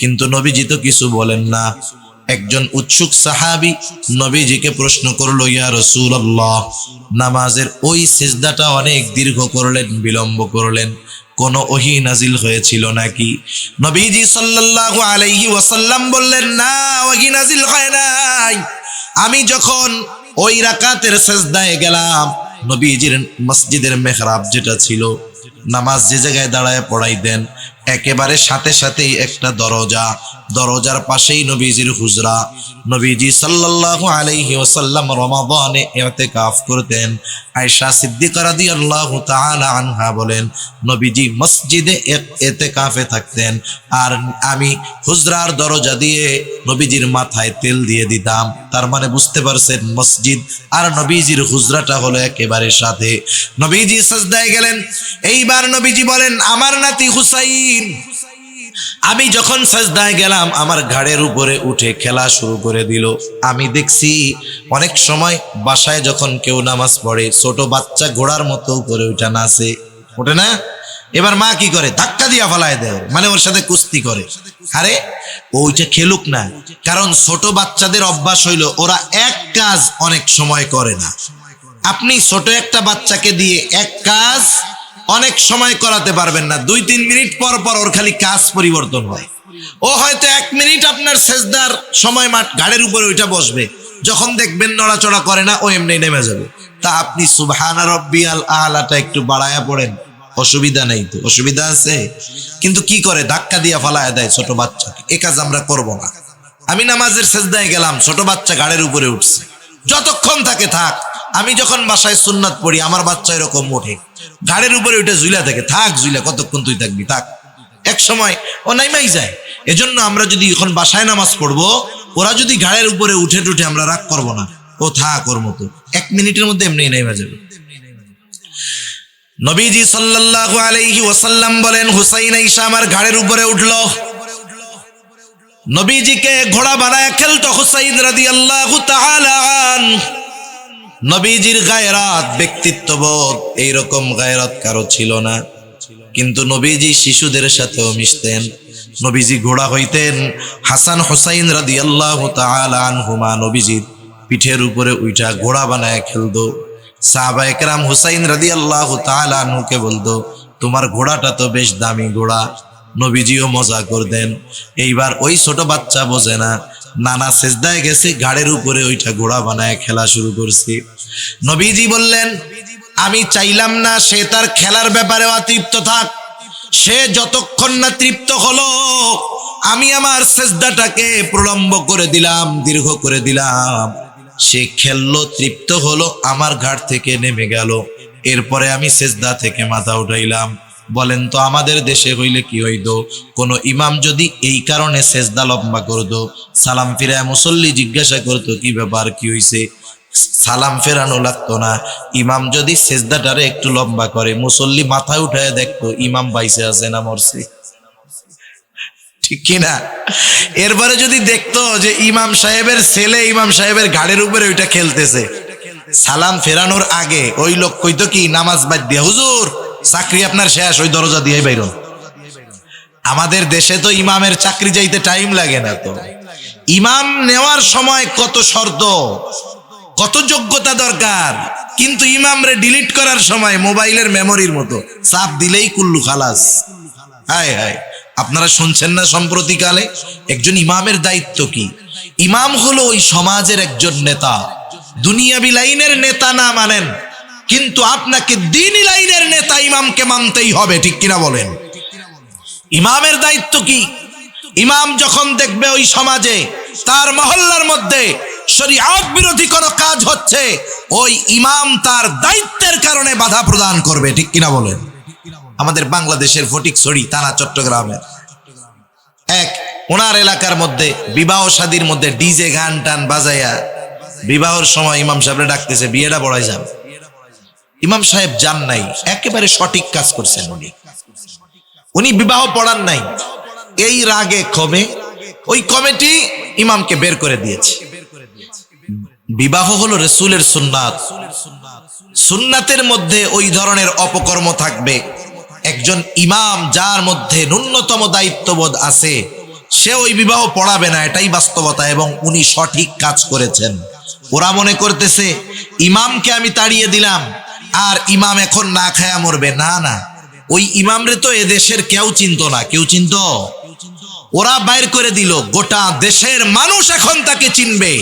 কিন্তু নবীজি তো কিছু বলেন না। একজন উৎসুক সাহাবী নবীজিকে প্রশ্ন করলো, ইয়া রাসূলুল্লাহ, নামাজের ওই সিজদাটা অনেক দীর্ঘ করলেন, বিলম্ব করলেন, কোন ওহী নাজিল হয়েছিল নাকি? নবীজি সাল্লাল্লাহু আলাইহি ওয়াসাল্লাম বললেন, না, ওহী নাজিল হয় নাই। আমি যখন ওই রাকাতের সিজদায় গেলাম, নবীজির মসজিদের মেহরাব যেটা ছিল, নামাজ যে জায়গায় দাঁড়ায় পড়াইতেন, একেবারে সাথে সাথেই একটা দরজার পাশেই নবীজির হুজরা। নবীজি সাল্লাল্লাহু আলাইহি ওয়াসাল্লাম রমাদানে ইতিকাফ করতেন। আয়েশা সিদ্দিকা রাদিয়াল্লাহু তাআলা আনহা বলেন, নবীজি মসজিদে ইতিকাফে থাকতেন আর আমি হুজরার দরজা দিয়ে নবীজির মাথায় তেল দিয়ে দিতাম। তার মানে বুঝতে পারছেন, মসজিদ আর নবীজির হুজরাটা হলো একেবারে সাথে। নবীজি সিজদায় গেলেন। এইবার নবীজি বলেন, আমার নাতি হুসাইন, আমি যখন সিজদায় গেলাম আমার ঘাড়ের উপরে উঠে খেলা শুরু করে দিল। আমি দেখছি অনেক সময় বাসায় যখন কেউ নামাজ পড়ে, ছোট বাচ্চা ঘোড়ার মতো উপরে উঠে নাচে, ওঠে না? এবার মা কি করে, ধাক্কা দিয়া ফেলায় দেয়, মানে ওর সাথে কুস্তি করে। আরে ওইটা খেলুক না, কারণ ছোট বাচ্চাদের অভ্যাস হইলো ওরা এক কাজ অনেক সময় করে না। আপনি ছোট একটা বাচ্চাকে দিয়ে এক কাজ অনেক সময় করাতে পারবেন না। 2-3 মিনিট পর পর ওর খালি কাজ পরিবর্তন হয়। ও হয়তো 1 মিনিট আপনার সিজদার সময় ঘাড়ের উপরে ওইটা বসবে, যখন দেখবেন নড়াচড়া করে না, ও এমনি নেমে যাবে। তা আপনি সুবহানা রাব্বিয়াল আলাটা একটু বাড়ায়া পড়েন, অসুবিধা নেই তো? অসুবিধা আছে? কিন্তু কি করে, ধাক্কা দিয়া ফালায়া দেয় ছোট বাচ্চাকে। এ কাজ আমরা করব না। আমি নামাজের সিজদায় গেলাম, ছোট বাচ্চা ঘাড়ের উপরে উঠছে, যতক্ষণ থাকে থাক। আমি যখন বাসায় সুন্নাত পড়ি, আমার বাচ্চা এরকম ওঠে, ঘাড়ের উপরে উঠে ঝুলা থাকে, থাক ঝুলা, কতক্ষণ তুই থাকবি, থাক। এক সময় ও নাইমাই যায়। এজন্য আমরা যদি এখন বাসায় নামাজ পড়বো, ওরা যদি ঘাড়ের উপরে উঠে টুঠে, আমরা রাগ করবো না, ও থাক ওর মতো, 1 মিনিটের মধ্যে এমনি নাইমা যাবে। নবীজি সাল্লাল্লাহু আলাইহি ওয়াসাল্লাম বলেন, হুসাইন আয়েশা আমার ঘাড়ের উপরে উঠলো। নবীজিকে ঘোড়া বানায় খেলতো হুসাইন রাদিয়াল্লাহু তাআলা আনহু। নবীজির গায়রাত, ব্যক্তিত্ববোধ, এইরকম গায়রাত কারো ছিল না। কিন্তু নবীজি শিশুদের সাথেও মিশতেন। নবীজি ঘোড়া হইতেন। হাসান হুসাইন রাদিয়াল্লাহু তাআলা আনহুমা নবীজির পিঠের উপরে উইঠা ঘোড়া বানায় খেলতো। সাহাবায়ে কেরাম হুসাইন রাদিয়াল্লাহু তাআলা আনহুকে বলতো, তোমার ঘোড়াটা তো বেশ দামি ঘোড়া। নবীজিও মজা করতেন। এইবার ওই ছোট বাচ্চা বোঝে না, নানা সেজদায় গেছে, ঘাড়ের উপরে ওইটা ঘোড়া বানায় খেলা শুরু করছে। নবীজি বললেন, আমি চাইলাম না সে তার খেলার ব্যাপারে অতৃপ্ত থাক। সে যতক্ষণ না তৃপ্ত হলো, আমি আমার সেজদাটাকে প্রলম্ব করে দিলাম, দীর্ঘ করে দিলাম। সে খেললো, তৃপ্ত হলো, আমার ঘাট থেকে নেমে গেল। এরপরে আমি সেজদা থেকে মাথা উঠাইলাম। বলেন তো আমাদের দেশে হইলে কি হইতো? কোন ইমাম যদি এই কারণে সেজদা লম্বা করতো, সালাম ফিরায় মুসল্লি জিজ্ঞাসা করতো কি ব্যাপার, কি হইছে? সালাম ফেরানো লাগতো না। ইমাম যদি সেজদাটারে একটু লম্বা করে, মুসল্লি মাথা উঠায় দেখতো ইমাম বাইসে আছে না মরছে, ঠিক কিনা? এরপরে যদি দেখতো যে ইমাম সাহেবের ছেলে ইমাম সাহেবের ঘাড়ের উপরে ওইটা খেলতেছে, সালাম ফেরানোর আগে ওই লোক কইতো কি, নামাজ বাদ দিয়া, হুজুর চাকরি আপনার শেষ, ওই দরজা দিয়ে বাইরন। আমাদের দেশে তো ইমামের চাকরি যাইতে টাইম লাগে না। তো ইমাম নেওয়ার সময় কত শর্ত, কত যোগ্যতা দরকার, কিন্তু ইমামরে ডিলিট করার সময় মোবাইলের মেমোরির মতো চাপ দিলেই কুল্লু খালাস। হায় হায়, আপনারা শুনছেন না সম্প্রতিকালে একজন ইমামের দায়িত্ব কি? ইমাম হলো ওই সমাজের একজন নেতা। দুনিয়াবি লাইনের নেতা না মানেন, কিন্তু আপনাকে দ্বীনি লাইনের নেতা ইমামকে মানতেই হবে, ঠিক কিনা বলেন? ইমামের দায়িত্ব কি? ইমাম যখন দেখবে ওই সমাজে তার মহল্লার মধ্যে শরীয়ত বিরোধী কোনো কাজ হচ্ছে, ওই ইমাম তার দায়িত্বের কারণে বাধা প্রদান করবে, ঠিক কিনা বলেন? আমাদের বাংলাদেশের ফটিকছড়ি থানা চট্টগ্রামের এক ওনার এলাকার মধ্যে বিবাহ শাদীর মধ্যে ডিজে গান টান বাজাইয়া বিবাহর সময় ইমাম সাহেবরে ডাকতেছে, বিয়েটা পড়াই যান। ইমাম সাহেব যান নাই, একেবারে সঠিক কাজ করছেন উনি বিবাহ পড়ান নাই। এই রাগে ক্ষোভে ওই কমিটি ইমামকে বের করে দিয়েছে। বিবাহ হলো রাসূলের সুন্নাত, সুন্নাতের মধ্যে ওই ধরনের অপকর্ম থাকবে। একজন ইমাম যার মধ্যে ন্যূনতম দায়িত্ববোধ আছে, সে ওই বিবাহ পড়াবে না, এটাই বাস্তবতা, এবং উনি সঠিক কাজ করেছেন। ওরা মনে করতেছে ইমামকে আমি তাড়িয়ে দিলাম আর ইমাম এখন না খায়া মরবে। না না, ওই ইমামরে তো এদেশের কেউ চিনতো না। কেউ চিনতো? ওরা বাইর করে দিল, গোটা দেশের মানুষ এখন তাকে চিনবে।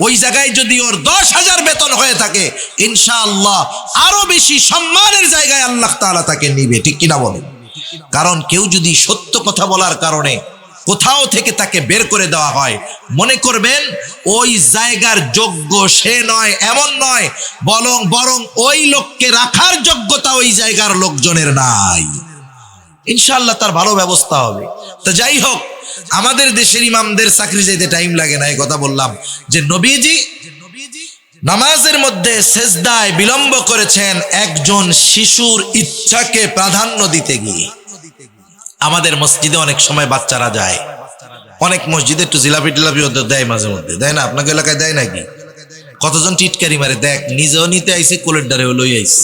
ওই জায়গায় যদি ওর 10,000 বেতন হয়ে থাকে, ইনশাআল্লাহ আরো বেশি সম্মানের জায়গায় আল্লাহ তাআলা তাকে নিবে, ঠিক কিনা বলেন? কারণ কেউ যদি সত্য কথা বলার কারণে কোথাও থেকে তাকে বের করে দেওয়া হয়, মনে করবেন ওই জায়গার যোগ্য সে নয়, এমন নয়, বরং ওই লোককে রাখার যোগ্যতা ওই জায়গার লোকজনের নাই। ইনশাআল্লাহ তার ভালো ব্যবস্থা হবে। তো যাই হোক, আমাদের দেশের ইমামদের চাকরি যাইতে টাইম লাগে না। এই কথা বললাম যে নবীজি নামাজের মধ্যে সেজদায় বিলম্ব করেছেন একজন শিশুর ইচ্ছাকে প্রাধান্য দিতে গিয়ে। আমাদের মসজিদে অনেক সময় বাচ্চারা যায়, অনেক মসজিদে একটু জিলাপি টিলাপি দেয়, মাঝে মধ্যে দেয় না? আপনাকে এলাকায় দেয় নাকি? কতজন টিটকারি মারে, দেখ নিজেও নিতে আইসে, কোলের ডারে লই আইস।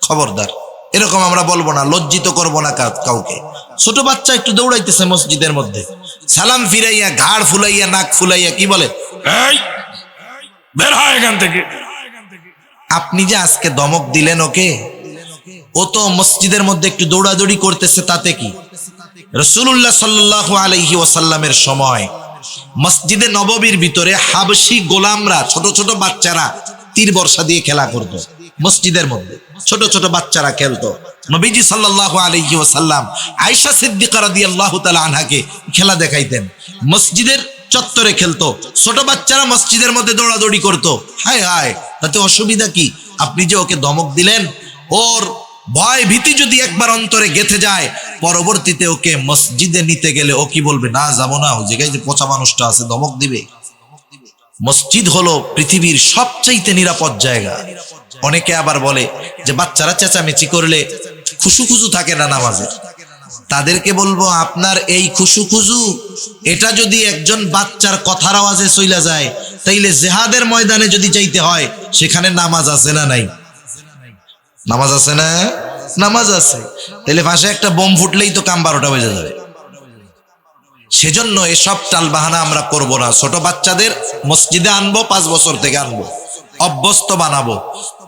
খবরদার, এরকম আমরা বলবো না, লজ্জিত করবো না কাউকে। ছোট বাচ্চা একটু দৌড়াইতেছে মসজিদের মধ্যে, সালাম ফিরাইয়া ঘাড় ফুলাইয়া নাক ফুলাইয়া কি বলে, এই বের হয় এখান থেকে। আপনি যে আজকে ধমক দিলেন ওকে, ও তো মসজিদের মধ্যে একটু দৌড়াদৌড়ি করতেছে, তাতে কি? রাসূলুল্লাহ সাল্লাল্লাহু আলাইহি ওয়াসাল্লামের সময় মসজিদে নববীর ভিতরে হাবশী গোলামরা, ছোট ছোট বাচ্চারা তীর বর্ষা দিয়ে খেলা করতো। মসজিদের মধ্যে ছোট ছোট বাচ্চারা খেলতো। নবীজি সাল্লাল্লাহু আলাইহি ওয়াসাল্লাম আয়েশা সিদ্দিকা রাদিয়াল্লাহু তাআলা আনহাকে খেলা দেখাইতেন। মসজিদের চত্বরে খেলতো, ছোট বাচ্চারা মসজিদের মধ্যে দৌড়াদৌড়ি করতো। হায় হায়, তাতে অসুবিধা কি? আপনি যে ওকে ধমক দিলেন, ওর ভয় ভীতি যদি একবার অন্তরে গেঁথে যায়, পরবর্তীতে ওকে মসজিদে নিতে গেলে ও কি বলবে? না, যাবো না, ও জায়গায় যে পচা মানুষটা আছে, ধমক দিবে। মসজিদ হলো পৃথিবীর সবচাইতে নিরাপদ জায়গা। অনেকে আবার বলে যে বাচ্চারা চেঁচামেচি করলে খুশু থাকে না নামাজে। তাদেরকে বলবো, আপনার এই খুশু এটা যদি একজন বাচ্চার কথার আওয়াজে চইলা যায়, তাইলে জিহাদের ময়দানে যদি যাইতে হয়, সেখানে নামাজ আছে না নাই? নামাজ আছে না? নামাজ আছে। তাইলে পাশে একটা বোম ফুটলেই তো কাম 12টা বেজে যাবে। সেজন্য এসব টাল বাহানা আমরা করব না। ছোট বাচ্চাদের মসজিদে আনবো, 5 বছর থেকে আনবো, অভ্যস্ত বানাবো।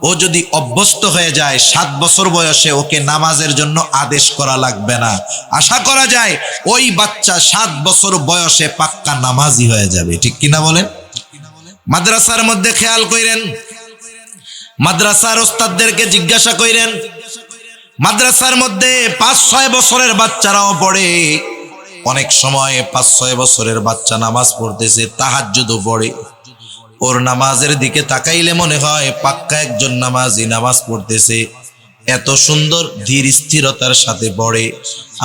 ও যদি অভ্যস্ত হয়ে যায় 7 বছর বয়সে ওকে নামাজের জন্য আদেশ করা লাগবে না। আশা করা যায় ওই বাচ্চা 7 বছর বয়সে পাক্কা নামাজি হয়ে যাবে, ঠিক কিনা বলেন? মাদ্রাসার মধ্যে খেয়াল করেন, মাদ্রাসার ওস্তাদদেরকে জিজ্ঞাসা করেন, মাদ্রাসার মধ্যে 5-6 বছরের বাচ্চারাও পড়ে। অনেক সময় 5-6 বছরের বাচ্চা নামাজ পড়তেছে, তাহাজ্জুদও পড়ে। ওর নামাজের দিকে তাকাইলে মনে হয় পাক্কা একজন নামাজি নামাজ পড়তেছে। এত সুন্দর ধীর স্থিরতার সাথে পড়ে।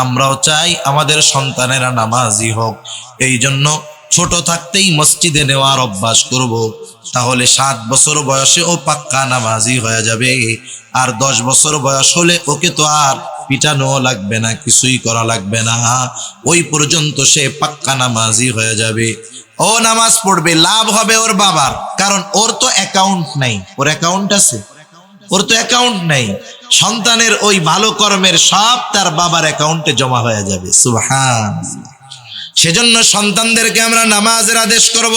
আমরাও চাই আমাদের সন্তানেরা নামাজি হোক। এই জন্য ছোট থাকতেই মসজিদে নেওয়ার অভ্যাস করব। তাহলে 7 বছর বয়সে ও পাক্কা নামাজি হয়ে যাবে। আর 10 বছর বয়স হলে ওকে তো আর পিটানো লাগবে না, কিছুই করা লাগবে না। ওই পর্যন্ত সে পাক্কা নামাজি হয়ে যাবে। ও নামাজ পড়বে, লাভ হবে ওর বাবার, কারণ ওর তো অ্যাকাউন্ট নাই। ওর অ্যাকাউন্ট আছে? ওর তো অ্যাকাউন্ট নাই। সন্তানের ওই ভালো কর্মের সব তার বাবার অ্যাকাউন্টে জমা হয়ে যাবে। সুবহানাল্লাহ। সেজন্য সন্তানদেরকে আমরা নামাজের আদেশ করব।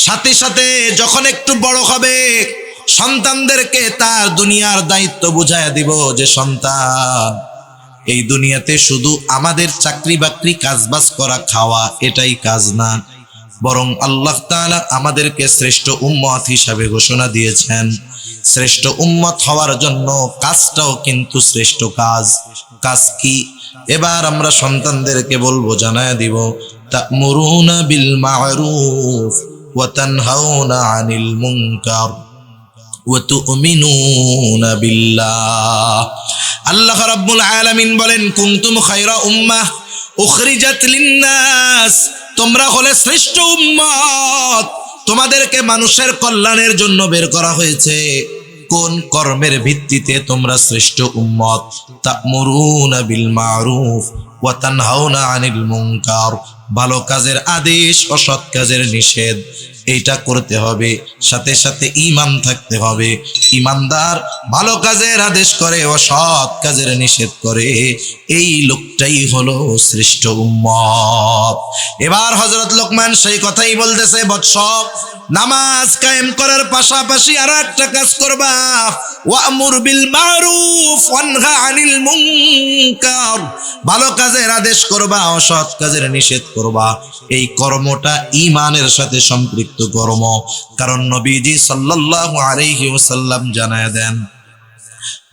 সাথে সাথে যখন একটু বড় হবে সন্তানদেরকে তার দুনিয়ার দায়িত্ব বুঝাইয়া দিব যে সন্তান, এই দুনিয়াতে শুধু আমাদের চাকরি বাকরি কাজবাজ করা খাওয়া এটাই কাজ না, বরং আল্লাহ তাআলা আমাদেরকে শ্রেষ্ঠ উম্মত হিসাবে ঘোষণা দিয়েছেন। শ্রেষ্ঠ উম্মত হওয়ার জন্য কাজটাও কিন্তু শ্রেষ্ঠ কাজ। কাজ কি? এবার আমরা সন্তানদেরকে বলবো, জানায়া দিব, তা'মুরুনা বিল মা'রুফ ওয়া তানহাউনা আনিল মুনকার ওয়া তু'মিনুনা বিল্লাহ। আল্লাহ রাব্বুল আলামিন বলেন, কুনতুম খায়রা উম্মাহ উখরিজাত লিন-নাস, তোমরা হলে শ্রেষ্ঠ উম্মত, তোমাদেরকে মানুষের কল্যাণের জন্য বের করা হয়েছে। কোন কর্মের ভিত্তিতে তোমরা শ্রেষ্ঠ উম্মত? তা'মুরুনা বিল মা'রুফ ওয়া তানহাউনা আনিল মুনকার, ভালো কাজের আদেশ, অসৎ কাজের নিষেধ, এইটা করতে হবে। সাথে সাথে ঈমান থাকতে হবে। ঈমানদার ভালো কাজের আদেশ করে, অসৎ কাজের নিষেধ করে, এই লোকটাই হলো শ্রেষ্ঠ উম্মত। এবার হযরত লোকমান সেই কথাই বলতেছে, বৎস, নামাজ কায়েম করার পাশাপাশি আর একটা কাজ করবা, ওয়া'মুর বিল মা'রুফ ওয়ানহা আনিল মুনকার, ভালো কাজের আদেশ করবা, অসৎ কাজের নিষেধ করবা। এই কর্মটা ঈমানের সাথে সম্পৃক্ত কর্ম। কারণ নবীজি সাল্লাল্লাহু আলাইহি ওয়াসাল্লাম জানায় দেন,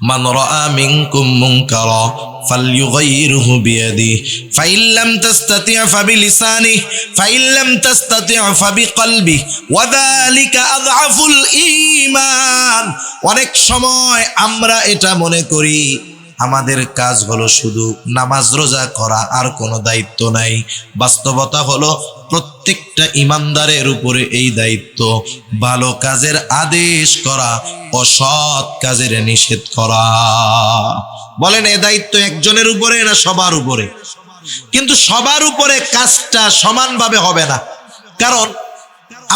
মান রাআ মিনকুম মুনকারা ফালইউগাইরহু বিয়াদিহি ফাইন লাম তাসতাতি' ফাবিলিসানিহি ফাইন লাম তাসতাতি' ফাবিকলবিহি ওয়া যালিকা আযআফুল ঈমান। অনেক সময় আমরা এটা মনে করি আমাদের কাজ হলো শুধু নামাজ রোজা করা, আর কোনো দায়িত্ব নাই। বাস্তবতা হলো প্রত্যেকটা ইমানদারের উপরে এই দায়িত্ব, ভালো কাজের আদেশ করা, অসৎ কাজের নিষেধ করা। বলেন, এ দায়িত্ব একজনের উপরে না সবার উপরে? কিন্তু সবার উপরে কাজটা সমানভাবে হবে না। কারণ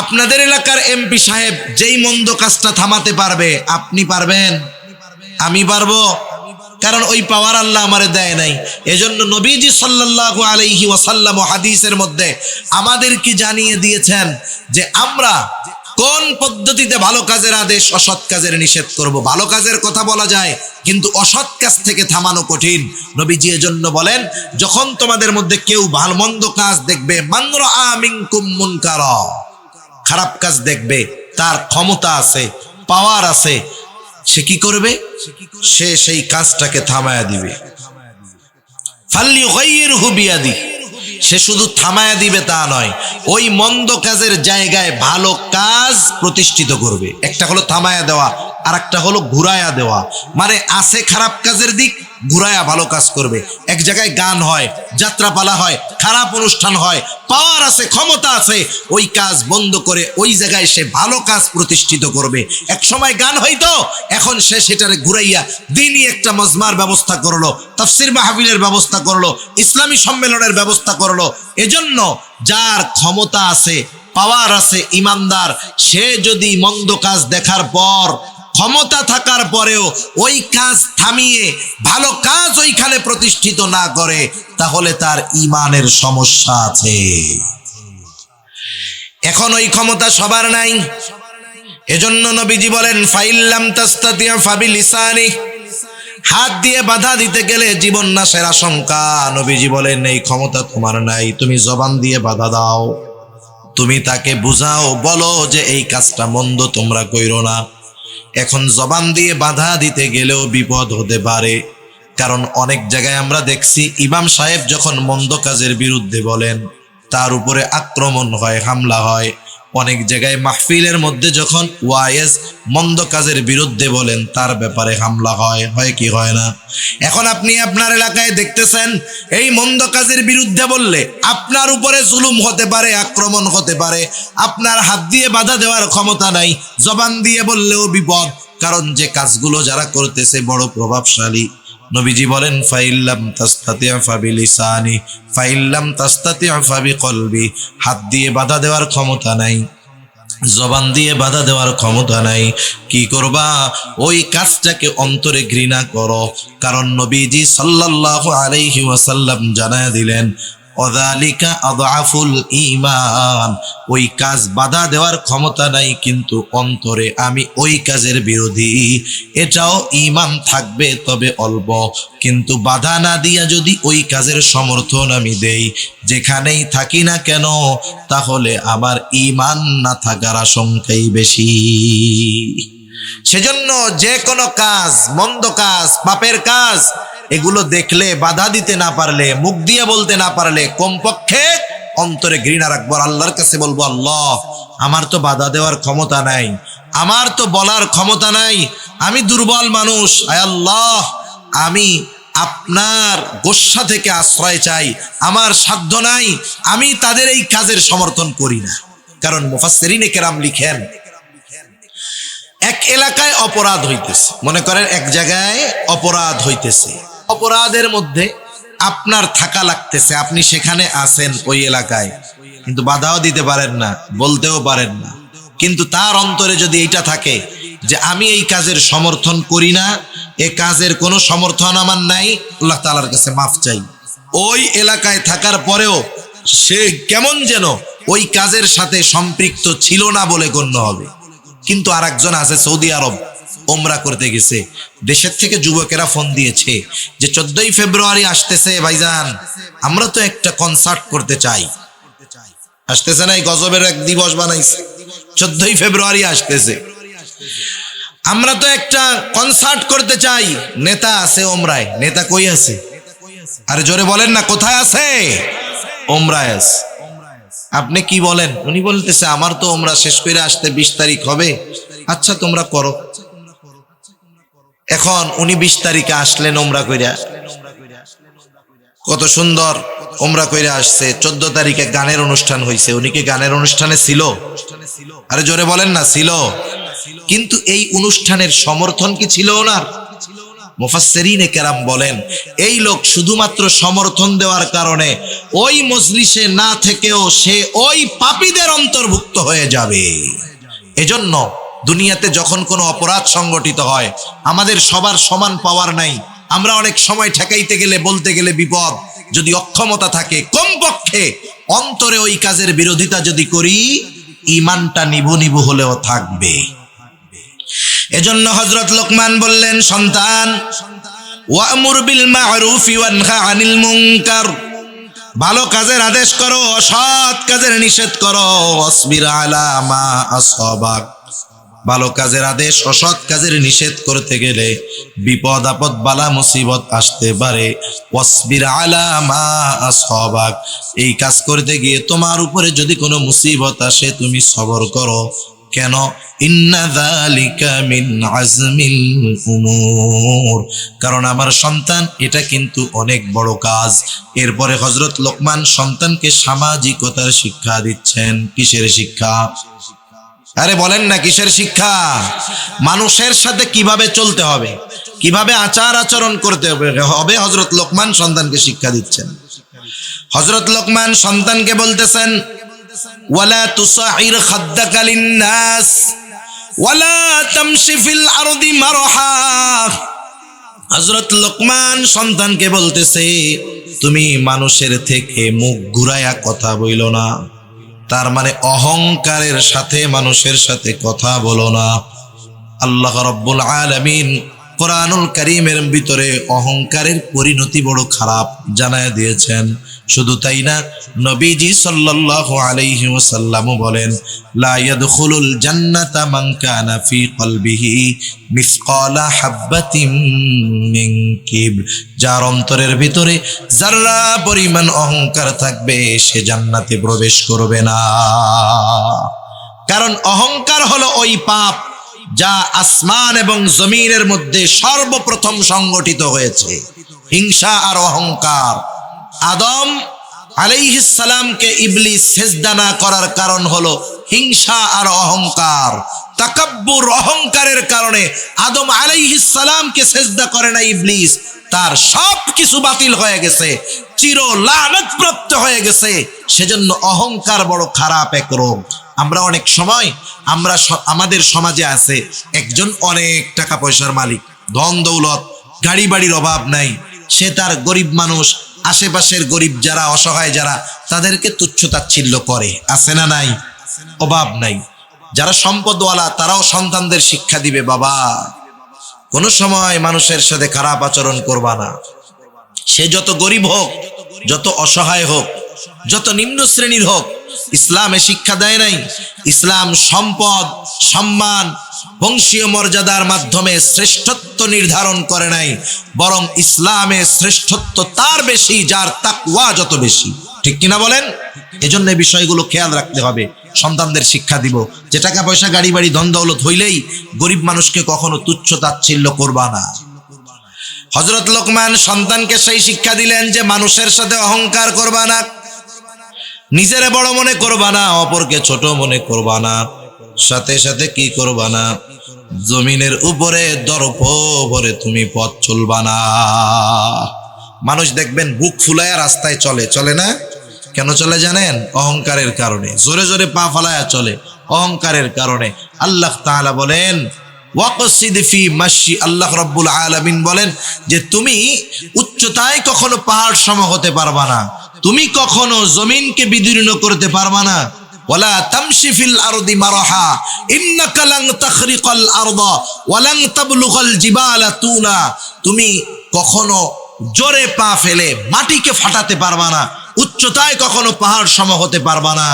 আপনাদের এলাকার এমপি সাহেব যেই মন্দ কাজটা থামাতে পারবে, আপনি পারবেন? আমি পারবো? কারণ ওই পাওয়ার আল্লাহ আমারে দেয় নাই। এজন্য নবীজি সাল্লাল্লাহু আলাইহি ওয়াসাল্লাম হাদিসের মধ্যে আমাদেরকে জানিয়ে দিয়েছেন যে আমরা কোন পদ্ধতিতে ভালো কাজের আদেশ, অসৎ কাজের নিষেধ করব। ভালো কাজের কথা বলা যায়, কিন্তু অসৎ কাজ থেকে থামানো কঠিন। নবীজি এজন্য বলেন, যখন তোমাদের মধ্যে কেউ ভালো মন্দ কাজ দেখবে, মান রাআ মিনকুম মুনকারা, খারাপ কাজ দেখবে, তার ক্ষমতা আছে, পাওয়ার আছে, সে কি করবে? সে সেই কাজটাকে থামায়া দিবে। ফালইউগাইরহু বিয়াদিহি, সে শুধু থামায়া দিবে তা নয়, ওই মন্দ কাজের জায়গায় ভালো কাজ প্রতিষ্ঠিত করবে। একটা হলো থামায়া দেওয়া, আর একটা হলো ঘুরায়া দেওয়া। মানে আছে খারাপ কাজের দিক, ঘুরায়া ভালো কাজ করবে। এক জায়গায় গান হয়, যাত্রাপালা হয়, খারাপ অনুষ্ঠান হয়, পাওয়ার আছে, ক্ষমতা আছে, ওই কাজ বন্ধ করে ওই জায়গায় সে ভালো কাজ প্রতিষ্ঠিত করবে। এক সময় গান হইতো, এখন সে সেটারে ঘুরাইয়া দিনই একটা মজমার ব্যবস্থা করলো, তাফসীর মাহফিলের ব্যবস্থা করলো, ইসলামী সম্মেলনের ব্যবস্থা করলো। এজন্য যার ক্ষমতা আছে, পাওয়ার আছে, ইমানদার, সে যদি মন্দ কাজ দেখার পর, ক্ষমতা থাকার পরেও ওই কাজ থামিয়ে ভালো কাজ ওইখানে প্রতিষ্ঠিত না করে, তাহলে তার ঈমানের সমস্যা আছে। এখন ওই ক্ষমতা সবার নাই। এজন্য নবীজি বলেন ফাইল্লাম তাস্তাতিয়া ফাবিলিসানি, হাত দিয়ে বাধা দিতে গেলে জীবন নাশের আশঙ্কা। নবীজি বলেন এই ক্ষমতা তোমার নাই, তুমি জবান দিয়ে বাধা দাও, তুমি তাকে বুঝাও, বলো যে এই কাজটা মন্দ, তোমরা কইরো না। এখন জবান দিয়ে বাধা দিতে গেলেও বিপদ হতে পারে, কারণ অনেক জায়গায় আমরা দেখছি ইমাম সাহেব যখন মন্দ কাজের বিরুদ্ধে বলেন তার উপরে আক্রমণ হয়, হামলা হয়। অনেক জায়গায় মাহফিলের মধ্যে যখন ওয়াইজ মন্দ কাজের বিরুদ্ধে বলেন তার ব্যাপারে হামলা হয়, হয় কি হয় না? এখন আপনি আপনার এলাকায় দেখতেছেন এই মন্দ কাজের বিরুদ্ধে বললে আপনার উপরে জুলুম হতে পারে, আক্রমণ হতে পারে, আপনার হাত দিয়ে বাধা দেওয়ার ক্ষমতা নাই, জবান দিয়ে বললেও বিপদ, কারণ যে কাজগুলো যারা করতেছে বড় প্রভাবশালী। নবীজি বলেন ফাইল্লাম তাস্তাতিয়া ফাবিলিসানি ফাইল্লাম তাস্তাতিয়া ফাবিকলবি, হাত দিয়ে বাধা দেওয়ার ক্ষমতা নাই, জবান দিয়ে বাধা দেওয়ার ক্ষমতা নাই, কি করবা? ওই কাজটাকে অন্তরে ঘৃণা করো, কারণ নবীজি সাল্লাল্লাহু আলাইহি ওয়াসাল্লাম জানায়া দিলেন ওয়াযালিকা আযআফুল ঈমান, ওই কাজ বাধা দেওয়ার ক্ষমতা নাই কিন্তু অন্তরে আমি ওই কাজের বিরোধী, এটাও ঈমান থাকবে তবে অল্প, কিন্তু বাধা না দিয়া যদি ওই কাজের সমর্থন আমি দেই, যেখানেই থাকি না কেন, তাহলে আমার ঈমান না থাকার আশঙ্কাই বেশি। সেজন্য যে কোনো কাজ, মন্দ কাজ, পাপের কাজ, এগুলো দেখলে বাধা দিতে না পারলে, মুখ দিয়ে বলতে না পারলে, কমপক্ষে অন্তরে ঘৃণা রাখবো, আল্লাহর কাছে বলবো আল্লাহ আমার তো বাধা দেওয়ার ক্ষমতা নাই, আমার তো বলার ক্ষমতা নাই, আমি দুর্বল মানুষ, আয় আল্লাহ আমি আপনার গোস্বা থেকে আশ্রয় চাই, আমার সাধ্য নাই, আমি তাদের এই কাজের সমর্থন করি না। কারণ মুফাসসিরিনে কেরাম লিখেন এক এলাকায় অপরাধ হইতেছে, মনে করেন এক জায়গায় অপরাধ হইতেছে, অপরাধের মধ্যে আপনার থাকা লাগতেছে, আপনি সেখানে আছেন ওই এলাকায়, কিন্তু বাধাও দিতে পারেন না, বলতেও পারেন না, কিন্তু তার অন্তরে যদি এইটা থাকে যে আমি এই কাজের সমর্থন করি না, এ কাজের কোনো সমর্থন আমার নাই, আল্লাহ তাআলার কাছে মাফ চাই, ওই এলাকায় থাকার পরেও সে কেমন যেন ওই কাজের সাথে সম্পৃক্ত ছিল না বলে গণ্য হবে। কিন্তু আরেকজন আছে সৌদি আরব ওমরা করতে গেছে, দেশের থেকে যুবকেরা ফোন দিয়েছে যে 14ই ফেব্রুয়ারি আসতেছে ভাইজান, আমরা তো একটা কনসার্ট করতে চাই, আসতেছে না, এই গজবের এক দিবস বানাইছে, 14ই ফেব্রুয়ারি আসতেছে, আমরা তো একটা কনসার্ট করতে চাই, নেতা আছে ওমরায়, নেতা কই আছে? আরে জোরে বলেন না, কোথায় আছে? ওমরায় আছে। আপনি কি বলেন? উনি বলতেছে আমার তো ওমরা শেষ করে আসতে 20 তারিখ হবে, আচ্ছা তোমরা করো। এখন উনি 20 তারিখে আসলেন ওমরা কইরা, কত সুন্দর ওমরা কইরা আসছে, 14 তারিখে গানের অনুষ্ঠান হয়েছে, উনি কি গানের অনুষ্ঠানে ছিল? আরে জোরে বলেন না, ছিল। কিন্তু এই অনুষ্ঠানের সমর্থন কি ছিল ওনার? মুফাসসিরিনে কেরাম বলেন এই লোক শুধুমাত্র সমর্থন দেওয়ার কারণে ওই মজলিসে না থেকেও সে ওই পাপীদের অন্তর্ভুক্ত হয়ে যাবে। এজন্য দুনিয়াতে যখন কোনো অপরাধ সংগঠিত হয়, আমাদের সবার সমান পাওয়ার নাই, আমরা অনেক সময় ঠেকাইতে গেলে, বলতে গেলে বিপদ, যদি অক্ষমতা থাকে কমপক্ষে অন্তরে ওই কাজের বিরোধিতা যদি করি, ঈমানটা নিভু নিভু হলেও থাকবে। এজন্য হযরত লোকমান বললেন, সন্তান ওয়া'মুর বিল মা'রুফি ওয়ানহা আনিল মুনকার, ভালো কাজের আদেশ করো, অসৎ কাজের নিষেধ করো, ওয়াসবির আলা মা আসাবাক, ভালো কাজের আদেশ, অসৎ কাজের নিষেধ করতে গেলে বিপদ আপদ বালা মুসিবত আসতে পারে, ওয়াসবির আলা মা আসাবাক, এই কাজ করতে গিয়ে তোমার উপরে যদি কোনো মুসিবত আসে তুমি সবর করো, কেন? ইন্না যালিকা মিন আজমিল উমুর, কারণ আমার সন্তান এটা কিন্তু অনেক বড় কাজ। এরপরে হযরত লোকমান সন্তানকে সামাজিকতার শিক্ষা দিচ্ছেন। কিসের শিক্ষা? আরে বলেন না, কিসের শিক্ষা? মানুষের সাথে কিভাবে চলতে হবে, কিভাবে আচার আচরণ করতে হবে, হযরত লোকমান সন্তানকে শিক্ষা দিচ্ছেন। হযরত লোকমান সন্তানকে বলতেছেন ওয়ালা তুসাইর খাদ্দাকা লিন্নাস ওয়ালা তামশি ফিল আরদি মারহা, হযরত লোকমান সন্তানকে বলতেছে তুমি মানুষের থেকে মুখ ঘুরায়া কথা বইলো না, তার মানে অহংকারের সাথে মানুষের সাথে কথা বলো না। আল্লাহ রাব্বুল আলামিন কোরআনুল কারীমের ভিতরে অহংকারের পরিণতি বড় খারাপ জানায় দিয়েছেন। শুধু তাই না, নবীজি সাল্লাল্লাহু আলাইহি ওয়াসাল্লামও বলেন, লা ইয়াদখুলুল জান্নাতা মান কানা ফি কলবিহি মিসকালা হাববাতিন মিন কিবর। যার অন্তরের ভিতরে যারা পরিমাণ অহংকার থাকবে সে জান্নাতে প্রবেশ করবে না। কারণ অহংকার হলো ওই পাপ যা আসমান এবং জমিনের মধ্যে সর্বপ্রথম সংগঠিত হয়েছে, হিংসা আর অহংকার। আদম আলাইহিস সালামকে ইবলিস সিজদা না করার কারণ হলো হিংসা আর অহংকার। তাকাব্বুর, অহংকারের কারণে আদম আলাইহিস সালামকে সিজদা করে না ইবলিস, তার সব কিছু বাতিল হয়ে গেছে, চির লানত প্রাপ্ত হয়ে গেছে। সেজন্য অহংকার বড় খারাপ এক রোগ। আমরা অনেক সময় আমাদের সমাজে আছে একজন অনেক টাকা পয়সার মালিক, ধন দৌলত, গাড়ি বাড়ির অভাব নাই, সে তার গরিব মানুষ, আশেপাশের গরিব যারা অসহায় যারা, তাদেরকে তুচ্ছ তাচ্ছিল্য করে, আছে না নাই? অভাব নাই। যারা সম্পদওয়ালা তারাও সন্তানদের শিক্ষা দিবে, বাবা কোন সময় মানুষের সাথে খারাপ আচরণ করবা না। সে যত গরিব হোক, যত অসহায় হোক, যত নিম্ন শ্রেণীর হোক, ইসলামে শিক্ষা দেয় নাই। ইসলাম সম্পদ, সম্মান, বংশীয় মর্যাদার মাধ্যমে শ্রেষ্ঠত্ব নির্ধারণ করে নাই, বরং ইসলামে শ্রেষ্ঠত্ব তার বেশি যার তাকওয়া যত বেশি। ঠিক কিনা বলেন? এজন্য এই বিষয়গুলো খেয়াল রাখতে হবে। সন্তানদের শিক্ষা দিব যে টাকা পয়সা, গাড়ি বাড়ি, ধন দৌলত হইলেই গরিব মানুষকে কখনো তুচ্ছ তাচ্ছিল্য করবা না। হযরত লোকমান সন্তানকে সেই শিক্ষা দিলেন যে মানুষের সাথে অহংকার করবা না, নিজেরে বড় মনে করবা না, অপরকে ছোট মনে করবা না, সাথে সাথে কি করবা না, জমিনের উপরে দর্প ভরে তুমি পথ চলবা না। মানুষ দেখবেন বুক ফুলায়া রাস্তায় চলে, চলে না? কেন চলে জানেন? অহংকারের কারণে। জোরে জোরে পা ফালায়া চলে, অহংকারের কারণে। আল্লাহ তাআলা বলেন ওয়াকসিদ ফি মাশি, আল্লাহ রাব্বুল আলামিন বলেন যে তুমি উচ্চতায় কখনো পাহাড় সম হতে পারবা না, তুমি কখনো জমিনকে বিদীর্ণ করতে পারবা না। ওয়ালা তামশি ফিল আরদি মারহা ইন্নাকা লান তাখরিকাল আরদা ওয়া লান তাবলুগাল জিবালা তুলা। তুমি কখনো জোরে পা ফেলে মাটিকে ফাটাতে পারবা না, উচ্চতায় কখনো পাহাড় সম হতে পারবা না।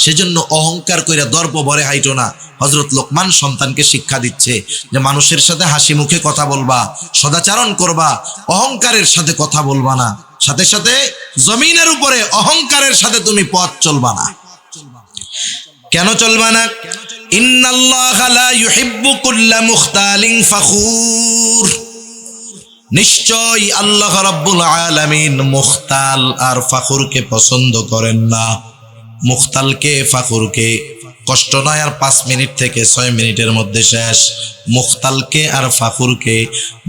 সেজন্য অহংকার কইরা দর্প ভরে হাইটো না। হযরত লোকমান সন্তানকে শিক্ষা দিচ্ছে যে মানুষের সাথে হাসি মুখে কথা বলবা, সদাচরণ করবা, অহংকারের সাথে কথা বলবা না, সাথে সাথে জমিনের উপরে অহংকারের সাথে তুমি পথ চলবা না। কেন চলবা না? ইন্নাল্লাহা লা ইউহিব্বু কুল্লা মুখতালিন ফাখুর। নিশ্চয় আল্লাহ রাব্বুল আলামিন মুখতাল আর ফাখুরকে পছন্দ করেন না। মুখতালকে, ফাখুরকে কষ্ট নয় আর 5 মিনিট থেকে 6 মিনিটের মধ্যে শেষ। মুখতালকে আর ফাখুরকে,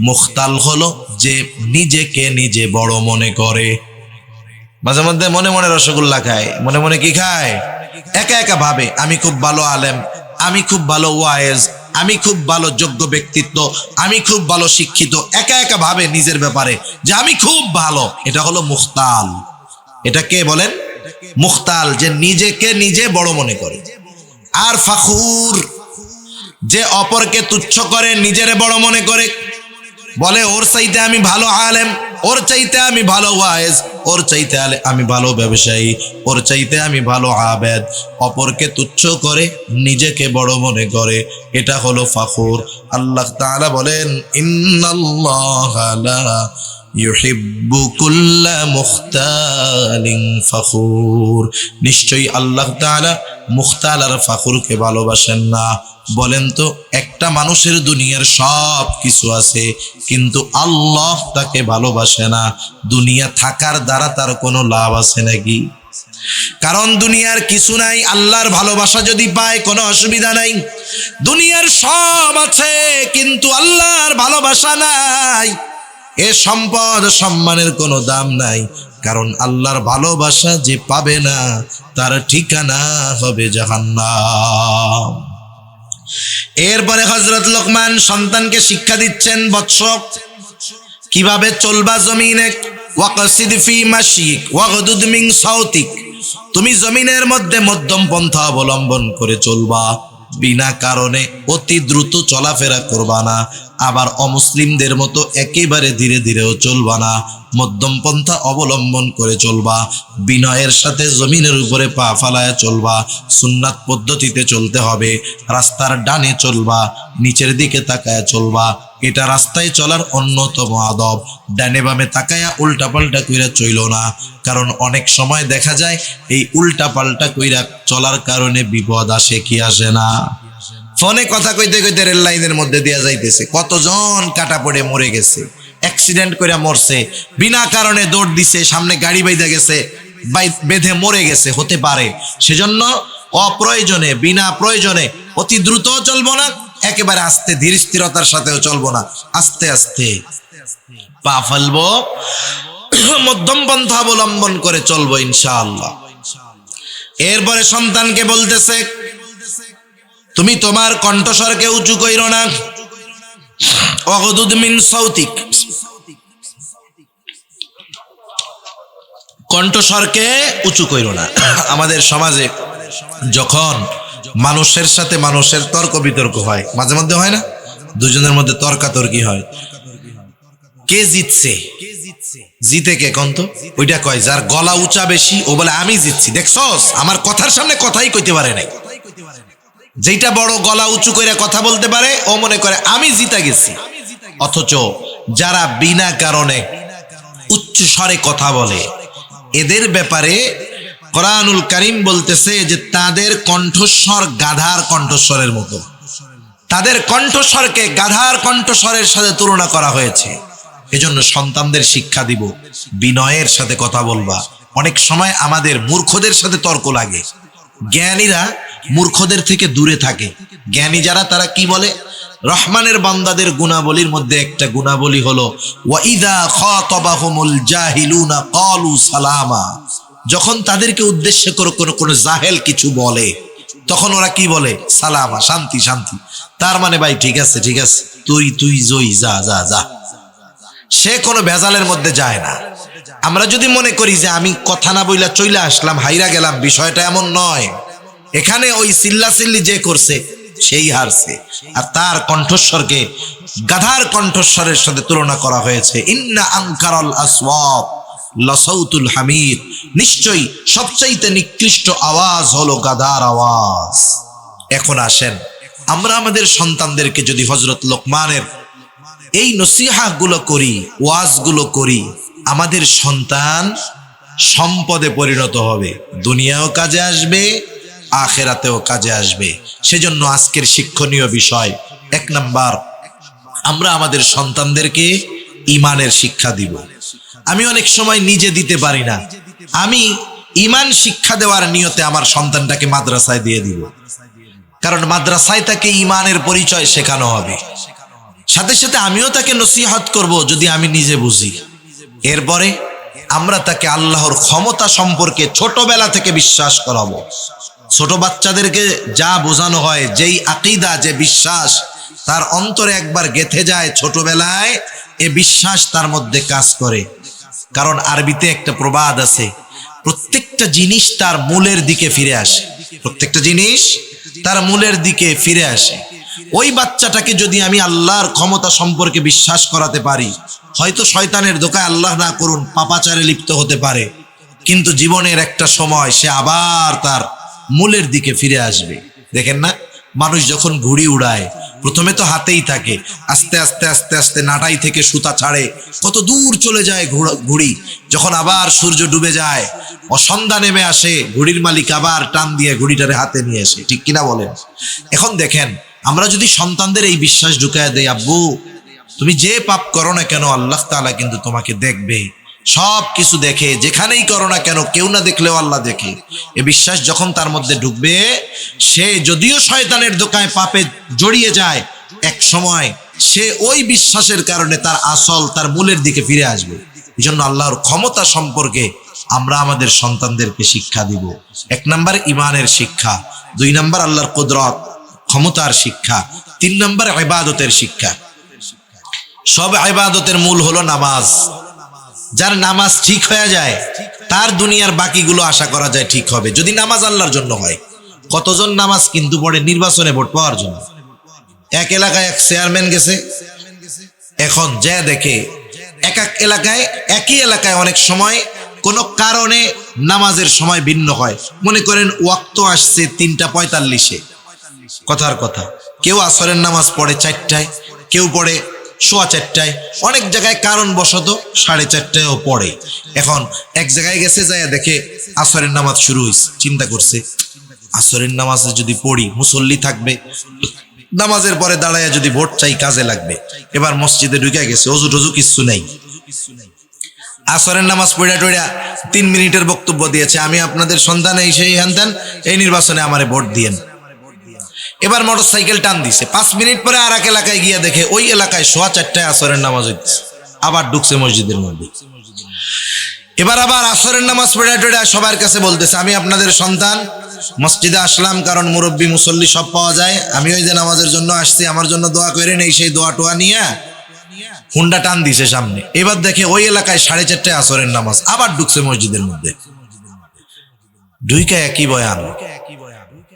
মুখতাল হলো যে নিজেকে নিজে বড় মনে করে, মাঝে মধ্যে মনে মনে রসগোল্লা খায়, মনে মনে কি খায়? একা একা ভাবে আমি খুব ভালো আলেম, আমি খুব ভালো ওয়াইজ, আমি খুব ভালো যোগ্য ব্যক্তিত্ব, আমি খুব ভালো শিক্ষিত, একা একা ভাবে নিজের ব্যাপারে যে আমি খুব ভালো। এটা হলো মুখতাল। এটা কে বলেন? মুখতাল, যে নিজেকে নিজে বড় মনে করে। আর ফাখুর, যে অপরকে তুচ্ছ করে, নিজেরে বড় মনে করে, বলে ওর চাইতে আমি ভালো আলেম, ওর চাইতে আমি ভালো ওয়াইজ, ওর চাইতে আমি ভালো ব্যবসায়ী, ওর চাইতে আমি ভালো আবেদ। অপরকে তুচ্ছ করে, নিজেকে বড় মনে করে, এটা হলো ফাখুর। আল্লাহ তাআলা বলেন ইন্নাল্লাহা লা ইউহিব্বু কুল্লা মুখতালিন ফাখুর। নিশ্চয়ই আল্লাহ তাআলা মুখতাল আর ফাখুরকে ভালোবাসেন না। বলেন তো, একটা মানুষের দুনিয়ার সব কিছু আছে কিন্তু আল্লাহ তাকে ভালোবাসে না, দুনিয়া থাকার দ্বারা তার কোনো লাভ আছে নাকি? কারণ দুনিয়ার কিছু নাই, আল্লাহর ভালোবাসা যদি পায় কোনো অসুবিধা নাই। দুনিয়ার সব আছে কিন্তু আল্লাহর ভালোবাসা নাই, এ সম্পদ সম্মানের কোনো দাম নাই। কারণ আল্লাহর ভালোবাসা যে পাবে না তার ঠিকানা হবে জাহান্নাম। এরপরে হযরত লোকমান সন্তানকে শিক্ষা দিচ্ছেন, বৎস কিভাবে চলবা জমিনে। ওয়াকসিদ ফি মাশিক ওয়াগদুদ মিন সাউতিক তুমি জমিনের মধ্যে মধ্যম পন্থা অবলম্বন করে চলবা, বিনা কারণে অতি দ্রুত চলাফেরা করবা না, আবার অমুসলিমদের মতো একেবারে ধীরে ধীরেও চলবা না, মধ্যম পন্থা অবলম্বন করে চলবা, বিনয়ের সাথে জমিনের উপরে পা ফালায় চলবা, সুন্নাত পদ্ধতিতে চলতে হবে, রাস্তার ডানে চলবা, নিচের দিকে তাকায় চলবা, এটা রাস্তায় চলার অন্যতম আদব। ডানে বামে তাকায়া উল্টা পাল্টা কইরা চইল না, কারণ অনেক সময় দেখা যায় এই উল্টা পাল্টা কইরা চলার কারণে বিপদ আসে কি আসে না। ফোনে কথা কইতে কইতে রেল লাইনের মধ্যে দিয়া যাইতেছে, কতজন কাটা পড়ে মরে গেছে, অ্যাক্সিডেন্ট করে মরছে, বিনা কারণে দৌড় দিছে, সামনে গাড়ি বাইদা গেছে, বেঁধে মরে গেছে, হতে পারে। সেজন্য অপ্রয়োজনে বিনা প্রয়োজনে অতি দ্রুত চলবো না, একেবারে আস্তে ধীর স্থিরতার সাথেও চলবো না, আস্তে আস্তে পা ফেলবো, মধ্যম পন্থা অবলম্বন করে চলবো ইনশাআল্লাহ। এরপরে সন্তানকে বলতেছে, তুমি তোমার কণ্ঠস্বরকে উঁচু কইরো না, ওয়াগদুদ মিন সাউতিক, কণ্ঠস্বরকে উঁচু কইরো না। আমাদের সমাজে যখন মানুষের সাথে মানুষের তর্ক বিতর্ক হয়, মাঝে মধ্যে হয় না, দুজনের মধ্যে তর্কাতর্কি হয়, কে জিতছে, জিতে কে কন্ত, ওইটা কয় যার গলা উঁচা বেশি, ও বলে আমি জিতছি, দেখছস আমার কথার সামনে কথাই কইতে পারে নাই। যেটা বড় গলা উঁচু করে কথা বলতে পারে ও মনে করে আমি জিতা গেছি। অথচ যারা বিনা কারণে উচ্চ স্বরে কথা বলে, এদের ব্যাপারে কোরআনুল কারীম বলতেছে যে তাদের কণ্ঠস্বর গাধার কণ্ঠস্বরের মতো, তাদের কণ্ঠস্বরকে গাধার কণ্ঠস্বরের সাথে তুলনা করা হয়েছে। এজন্য সন্তানদের শিক্ষা দিব, বিনয়ের সাথে কথা বলবা। অনেক সময় আমাদের মূর্খদের সাথে তর্ক লাগে, জ্ঞানীরা মূর্খদের থেকে দূরে থাকে। জ্ঞানী যারা তারা কি বলে, রহমানের বান্দাদের গুণাবলীর মধ্যে একটা গুণাবলী হলো ওয়াইদা খাতাবাহুমুল জাহিলুনা ক্বালু সালামা, যখন তাদেরকে উদ্দেশ্য করে কোনো জাহেল কিছু বলে তখন ওরা কি বলে, সালামা, শান্তি শান্তি। তার মানে ভাই ঠিক আছে ঠিক আছে, তুই জয়, যা যা যা, সে কোনো ভেজালের মধ্যে যায় না। আমরা যদি মনে করি যে আমি কথা না বইলা চইলা আসলাম, হাইরা গেলাম, বিষয়টা এমন নয়। এখানে ওই চিল্লাচিল্লি যে করছে সেই হারছে, আর তার কণ্ঠস্বরকে গাধার কণ্ঠস্বরের সাথে তুলনা করা হয়েছে। ইন্না আনকারাল আসওয়াত লাসাউতুল হামির, নিশ্চয়ই সবচাইতে নিকৃষ্ট আওয়াজ হলো গাধার আওয়াজ। এখন আসেন আমরা আমাদের সন্তানদেরকে যদি হযরত লোকমানের এই নসিহাগুলো করি, ওয়াজগুলো করি, আমাদের সন্তান সম্পদে পরিণত হবে, দুনিয়াও কাজে আসবে, আখিরাতেও কাজে আসবে। সেজন্য আজকের শিক্ষণীয় বিষয়, 1 নাম্বার, আমরা আমাদের সন্তানদেরকে ঈমানের শিক্ষা দিব। আমি অনেক সময় নিজে দিতে পারি না, আমি ঈমান শিক্ষা দেওয়ার নিয়তে আমার সন্তানটাকে মাদ্রাসায় দিয়ে দিব, কারণ মাদ্রাসায় তাকে ঈমানের পরিচয় শেখানো হবে। সাথে সাথে আমিও তাকে নসিহত করব যদি আমি নিজে বুঝি। এরপরে আমরা তাকে আল্লাহর ক্ষমতা সম্পর্কে ছোটবেলা থেকে বিশ্বাস করাবো। ছোট বাচ্চাদেরকে যা বোঝানো হয়, যেই আকীদা, যে বিশ্বাস তার অন্তরে একবার গেঁথে যায় ছোটবেলায়, এ বিশ্বাস তার মধ্যে কাজ করে। কারণ আরবিতে একটা প্রবাদ আছে, প্রত্যেকটা জিনিস তার মূলের দিকে ফিরে আসে, প্রত্যেকটা জিনিস তার মূলের দিকে ফিরে আসে। ওই বাচ্চাটাকে যদি আমি আল্লাহর ক্ষমতা সম্পর্কে বিশ্বাস করাতে পারি, হয়তো শয়তানের ধোঁকায়, আল্লাহ না করুন, পাপাচারে লিপ্ত হতে পারে, কিন্তু জীবনের একটা সময় সে আবার তার মূলের দিকে ফিরে আসবে। দেখেন না, মানুষ যখন ঘুড়ি উড়ায় প্রথমে তো হাতেই থাকে, আস্তে আস্তে আস্তে আস্তে নাটাই থেকে সুতা ছাড়ে, কত দূর চলে যায় ঘুড়ি। যখন আবার সূর্য ডুবে যায়, সন্ধ্যা নেমে আসে, ঘুড়ির মালিক আবার টান দিয়ে ঘুড়িটারে হাতে নিয়ে আসে, ঠিক কিনা বলেন? এখন দেখেন, আমরা যদি সন্তানদের এই বিশ্বাস ঢুকায় দেই, আব্বু তুমি যে পাপ করো না কেন আল্লাহ তাআলা কিন্তু তোমাকে দেখবে, সব কিছু দেখে, যেখানেই করো না কেন কেউ না দেখলেও আল্লাহ দেখে, এ বিশ্বাস যখন তার মধ্যে ঢুকবে, সে যদিও শয়তানের ধোঁকায় পাপে জড়িয়ে যায়, এক সময় সে ওই বিশ্বাসের কারণে তার আসল, তার মূলের দিকে ফিরে আসবে। এই জন্য আল্লাহর ক্ষমতা সম্পর্কে আমরা আমাদের সন্তানদেরকে শিক্ষা দিব। 1 নাম্বার ঈমানের শিক্ষা, 2 নাম্বার আল্লাহর কুদরত, ক্ষমতার শিক্ষা, 3 নাম্বার ইবাদতের শিক্ষা। সব ইবাদতের মূল হলো নামাজ। যার নামাজ ঠিক হয়ে যায় তার দুনিয়ার বাকিগুলো আশা করা যায় ঠিক হবে যদি নামাজ আল্লাহর জন্য হয়। কতজন নামাজ কিন্তু পড়ে নির্বাচনে ভোট পাওয়ার জন্য। এক এলাকায় এক চেয়ারম্যান গেছে, এখন যা দেখে এক এক এলাকায়, একই এলাকায় অনেক সময় কোনো কারণে নামাজের সময় ভিন্ন হয়। মনে করেন ওয়াক্ত আসছে 3:45, কথার কথা, কেউ আসরের নামাজ পড়ে 4টায়, কেউ পড়ে 4:15, অনেক জায়গায় কারণবশত 4:30ও পড়ে। এখন এক জায়গায় গেছে, যায় দেখে আসরের নামাজ শুরু হয়েছে। চিন্তা করছে আসরের নামাজে যদি পড়ি মুসল্লি থাকবে, নামাজের পরে দাঁড়ায় যদি ভোট চাই কাজে লাগবে। এবার মসজিদে ঢুকে গেছে, অজু টজু কিচ্ছু নেই। আসরের নামাজ পড়া টড়া 3 মিনিটের বক্তব্য দিয়েছে, আমি আপনাদের সন্তান এই সেই হ্যান, এই নির্বাচনে আমারে ভোট দিয়েন। এবার মোটরসাইকেল টান দিছে, 5 মিনিট পরে আর এক এলাকায় গিয়ে দেখে ওই এলাকায় 4:15 আসরের নামাজ হচ্ছে, আবার ঢুকছে মসজিদের মধ্যে। এবার আবার আসরের নামাজ পড়া টড়া সবার কাছে বলতেছে, আমি আপনাদের সন্তান, মসজিদে আসলাম কারণ মুরব্বী মুসল্লি সব পাওয়া যায়, আমি ওই যে নামাজের জন্য আসছি, আমার জন্য দোয়া করেন, এই সেই দোয়া টোয়া নিয়ে হুন্ডা টান দিছে সামনে। এবার দেখে ওই এলাকায় 4:30 আসরের নামাজ, আবার ঢুকছে মসজিদের মধ্যে। ঢুইকা একই বয়ান,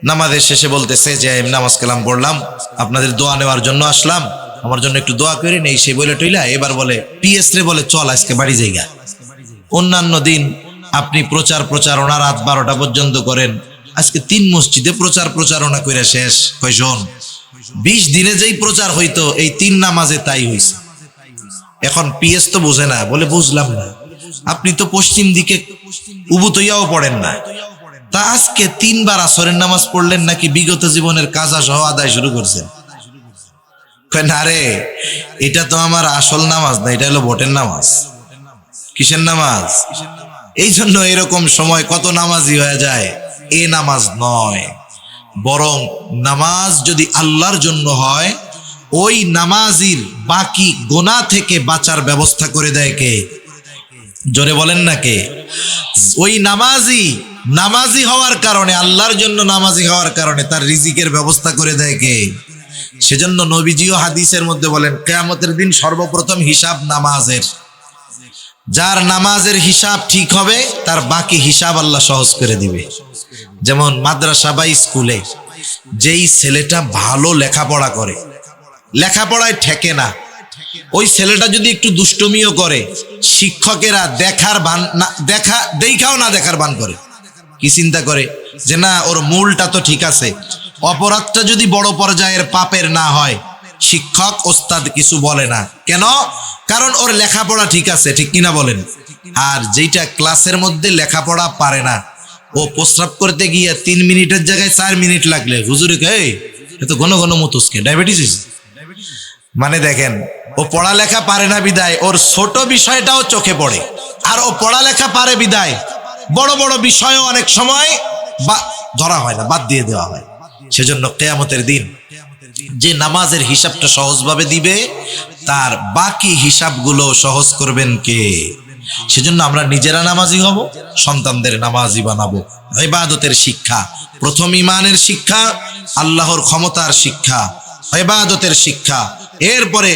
নামাজের শেষে বলতেছে যে নামাজ কালাম পড়লাম, আপনাদের দোয়া নেওয়ার জন্য আসলাম, আমার জন্য একটু দোয়া করেন, এই সেই বলে টইলা। এবার বলে পিএস রে বলে চল আজকে বাড়ি যাইগা। অন্যান্য দিন আপনি প্রচারণা রাত 12টা পর্যন্ত করেন, আজকে 3 মসজিদে প্রচারণা করে শেষ। কয়জন 20 দিনে যেই প্রচার হইতো এই 3 নামাজে তাই হইছে। এখন পিএস তো বোঝে না, বলে বুঝলাম না, আপনি তো পশ্চিম দিকে উবুতইয়াও পড়েন না, তা আজকে 3 বার আসরের নামাজ পড়লেন নাকি বিগত জীবনের কাজা সহ আদায় শুরু করছেন? না রে, এটা তো আমার আসল নামাজ না, এটা হলো ভোটের নামাজ। কিসের নামাজ? এই জন্য এরকম সময় কত নামাজি হয়ে যায়। এ নামাজ নয়, বরং নামাজ যদি আল্লাহর জন্য হয়, ওই নামাজির বাকি গুনাহ থেকে বাঁচার ব্যবস্থা করে দেয় কে? জোরে বলেন না কে? ওই নামাজি হওয়ার কারণে, আল্লাহর জন্য নামাজি হওয়ার কারণে তার রিজিকের ব্যবস্থা করে দেয় কে? সেজন্য নবীজিও হাদিসের মধ্যে বলেন, কিয়ামতের দিন সর্বপ্রথম হিসাব নামাজের। যার নামাজের হিসাব ঠিক হবে তার বাকি হিসাব আল্লাহ সহজ করে দিবে। যেমন মাদ্রাসা বা স্কুলে যেই ছেলেটা ভালো লেখাপড়া করে, লেখাপড়ায় ঠেকে না, ওই ছেলেটা যদি একটু দুষ্টমিও করে, শিক্ষকেরা দেখাও না দেখার ভান করে। কি চিন্তা করে যে না, ওর মূলটা তো ঠিক আছে, অপরাধটা যদি বড় পর্যায়ের পাপের না হয়, শিক্ষক ওস্তাদ কিছু বলে না। কেন? কারণ ওর লেখাপড়া ঠিক আছে, ঠিক কিনা বলেন? আর যেটা ক্লাসের মধ্যে লেখাপড়া পারে না, ও প্রস্রাব করতে গিয়ে 3 মিনিটের জায়গায় 4 মিনিট লাগলে হুজুরে কয় এত ঘন ঘন মুতুসকে, ডায়াবেটিস। মানে দেখেন, ও পড়ালেখা পারে না বিদায় ওর ছোট বিষয়টাও চোখে পড়ে, আর ও পড়ালেখা পারে বিদায় বড় বড় বিষয়ও অনেক সময় ধরা হয় না, বাদ দিয়ে দেওয়া হয়। সেজন্য কিয়ামতের দিন যে নামাজের হিসাবটা সহজভাবে দিবে, তার বাকি হিসাবগুলো সহজ করবেন কে? সেজন্য আমরা নিজেরা নামাজি হব, সন্তানদের নামাজি বানাবো। ইবাদতের শিক্ষা, প্রথম ঈমানের শিক্ষা, আল্লাহর ক্ষমতার শিক্ষা, ইবাদতের শিক্ষা, এরপরে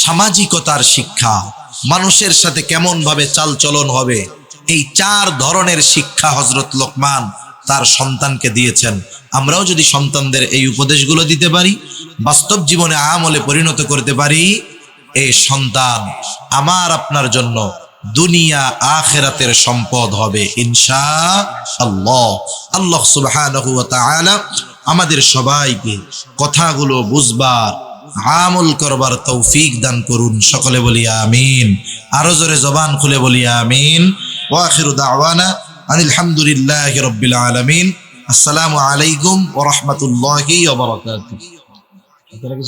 সামাজিকতার শিক্ষা, মানুষের সাথে কেমন ভাবে চালচলন হবে, এই 4 ধরনের শিক্ষা হযরত লোকমান তার সন্তানকে দিয়েছেন। আমরাও যদি সন্তানদের এই উপদেশগুলো দিতে পারি, বাস্তব জীবনে আমলে পরিণত করতে পারি, এই সন্তান আমার আপনার জন্য দুনিয়া আখিরাতের সম্পদ হবে ইনশাআল্লাহ। আল্লাহ সুবহানাহু ওয়া তাআলা আমাদের সবাইকে কথাগুলো বুঝবার, আমল করবার তৌফিক দান করুন। সকলে বলি আমিন। আরো জোরে জবান খুলে বলি আমিন। ওয়া আখিরু দাওয়ানা আনিল হামদুলিল্লাহি রাব্বিল আলামিন। আসসালামু আলাইকুম ওয়া রাহমাতুল্লাহি ওয়া বারাকাতুহু।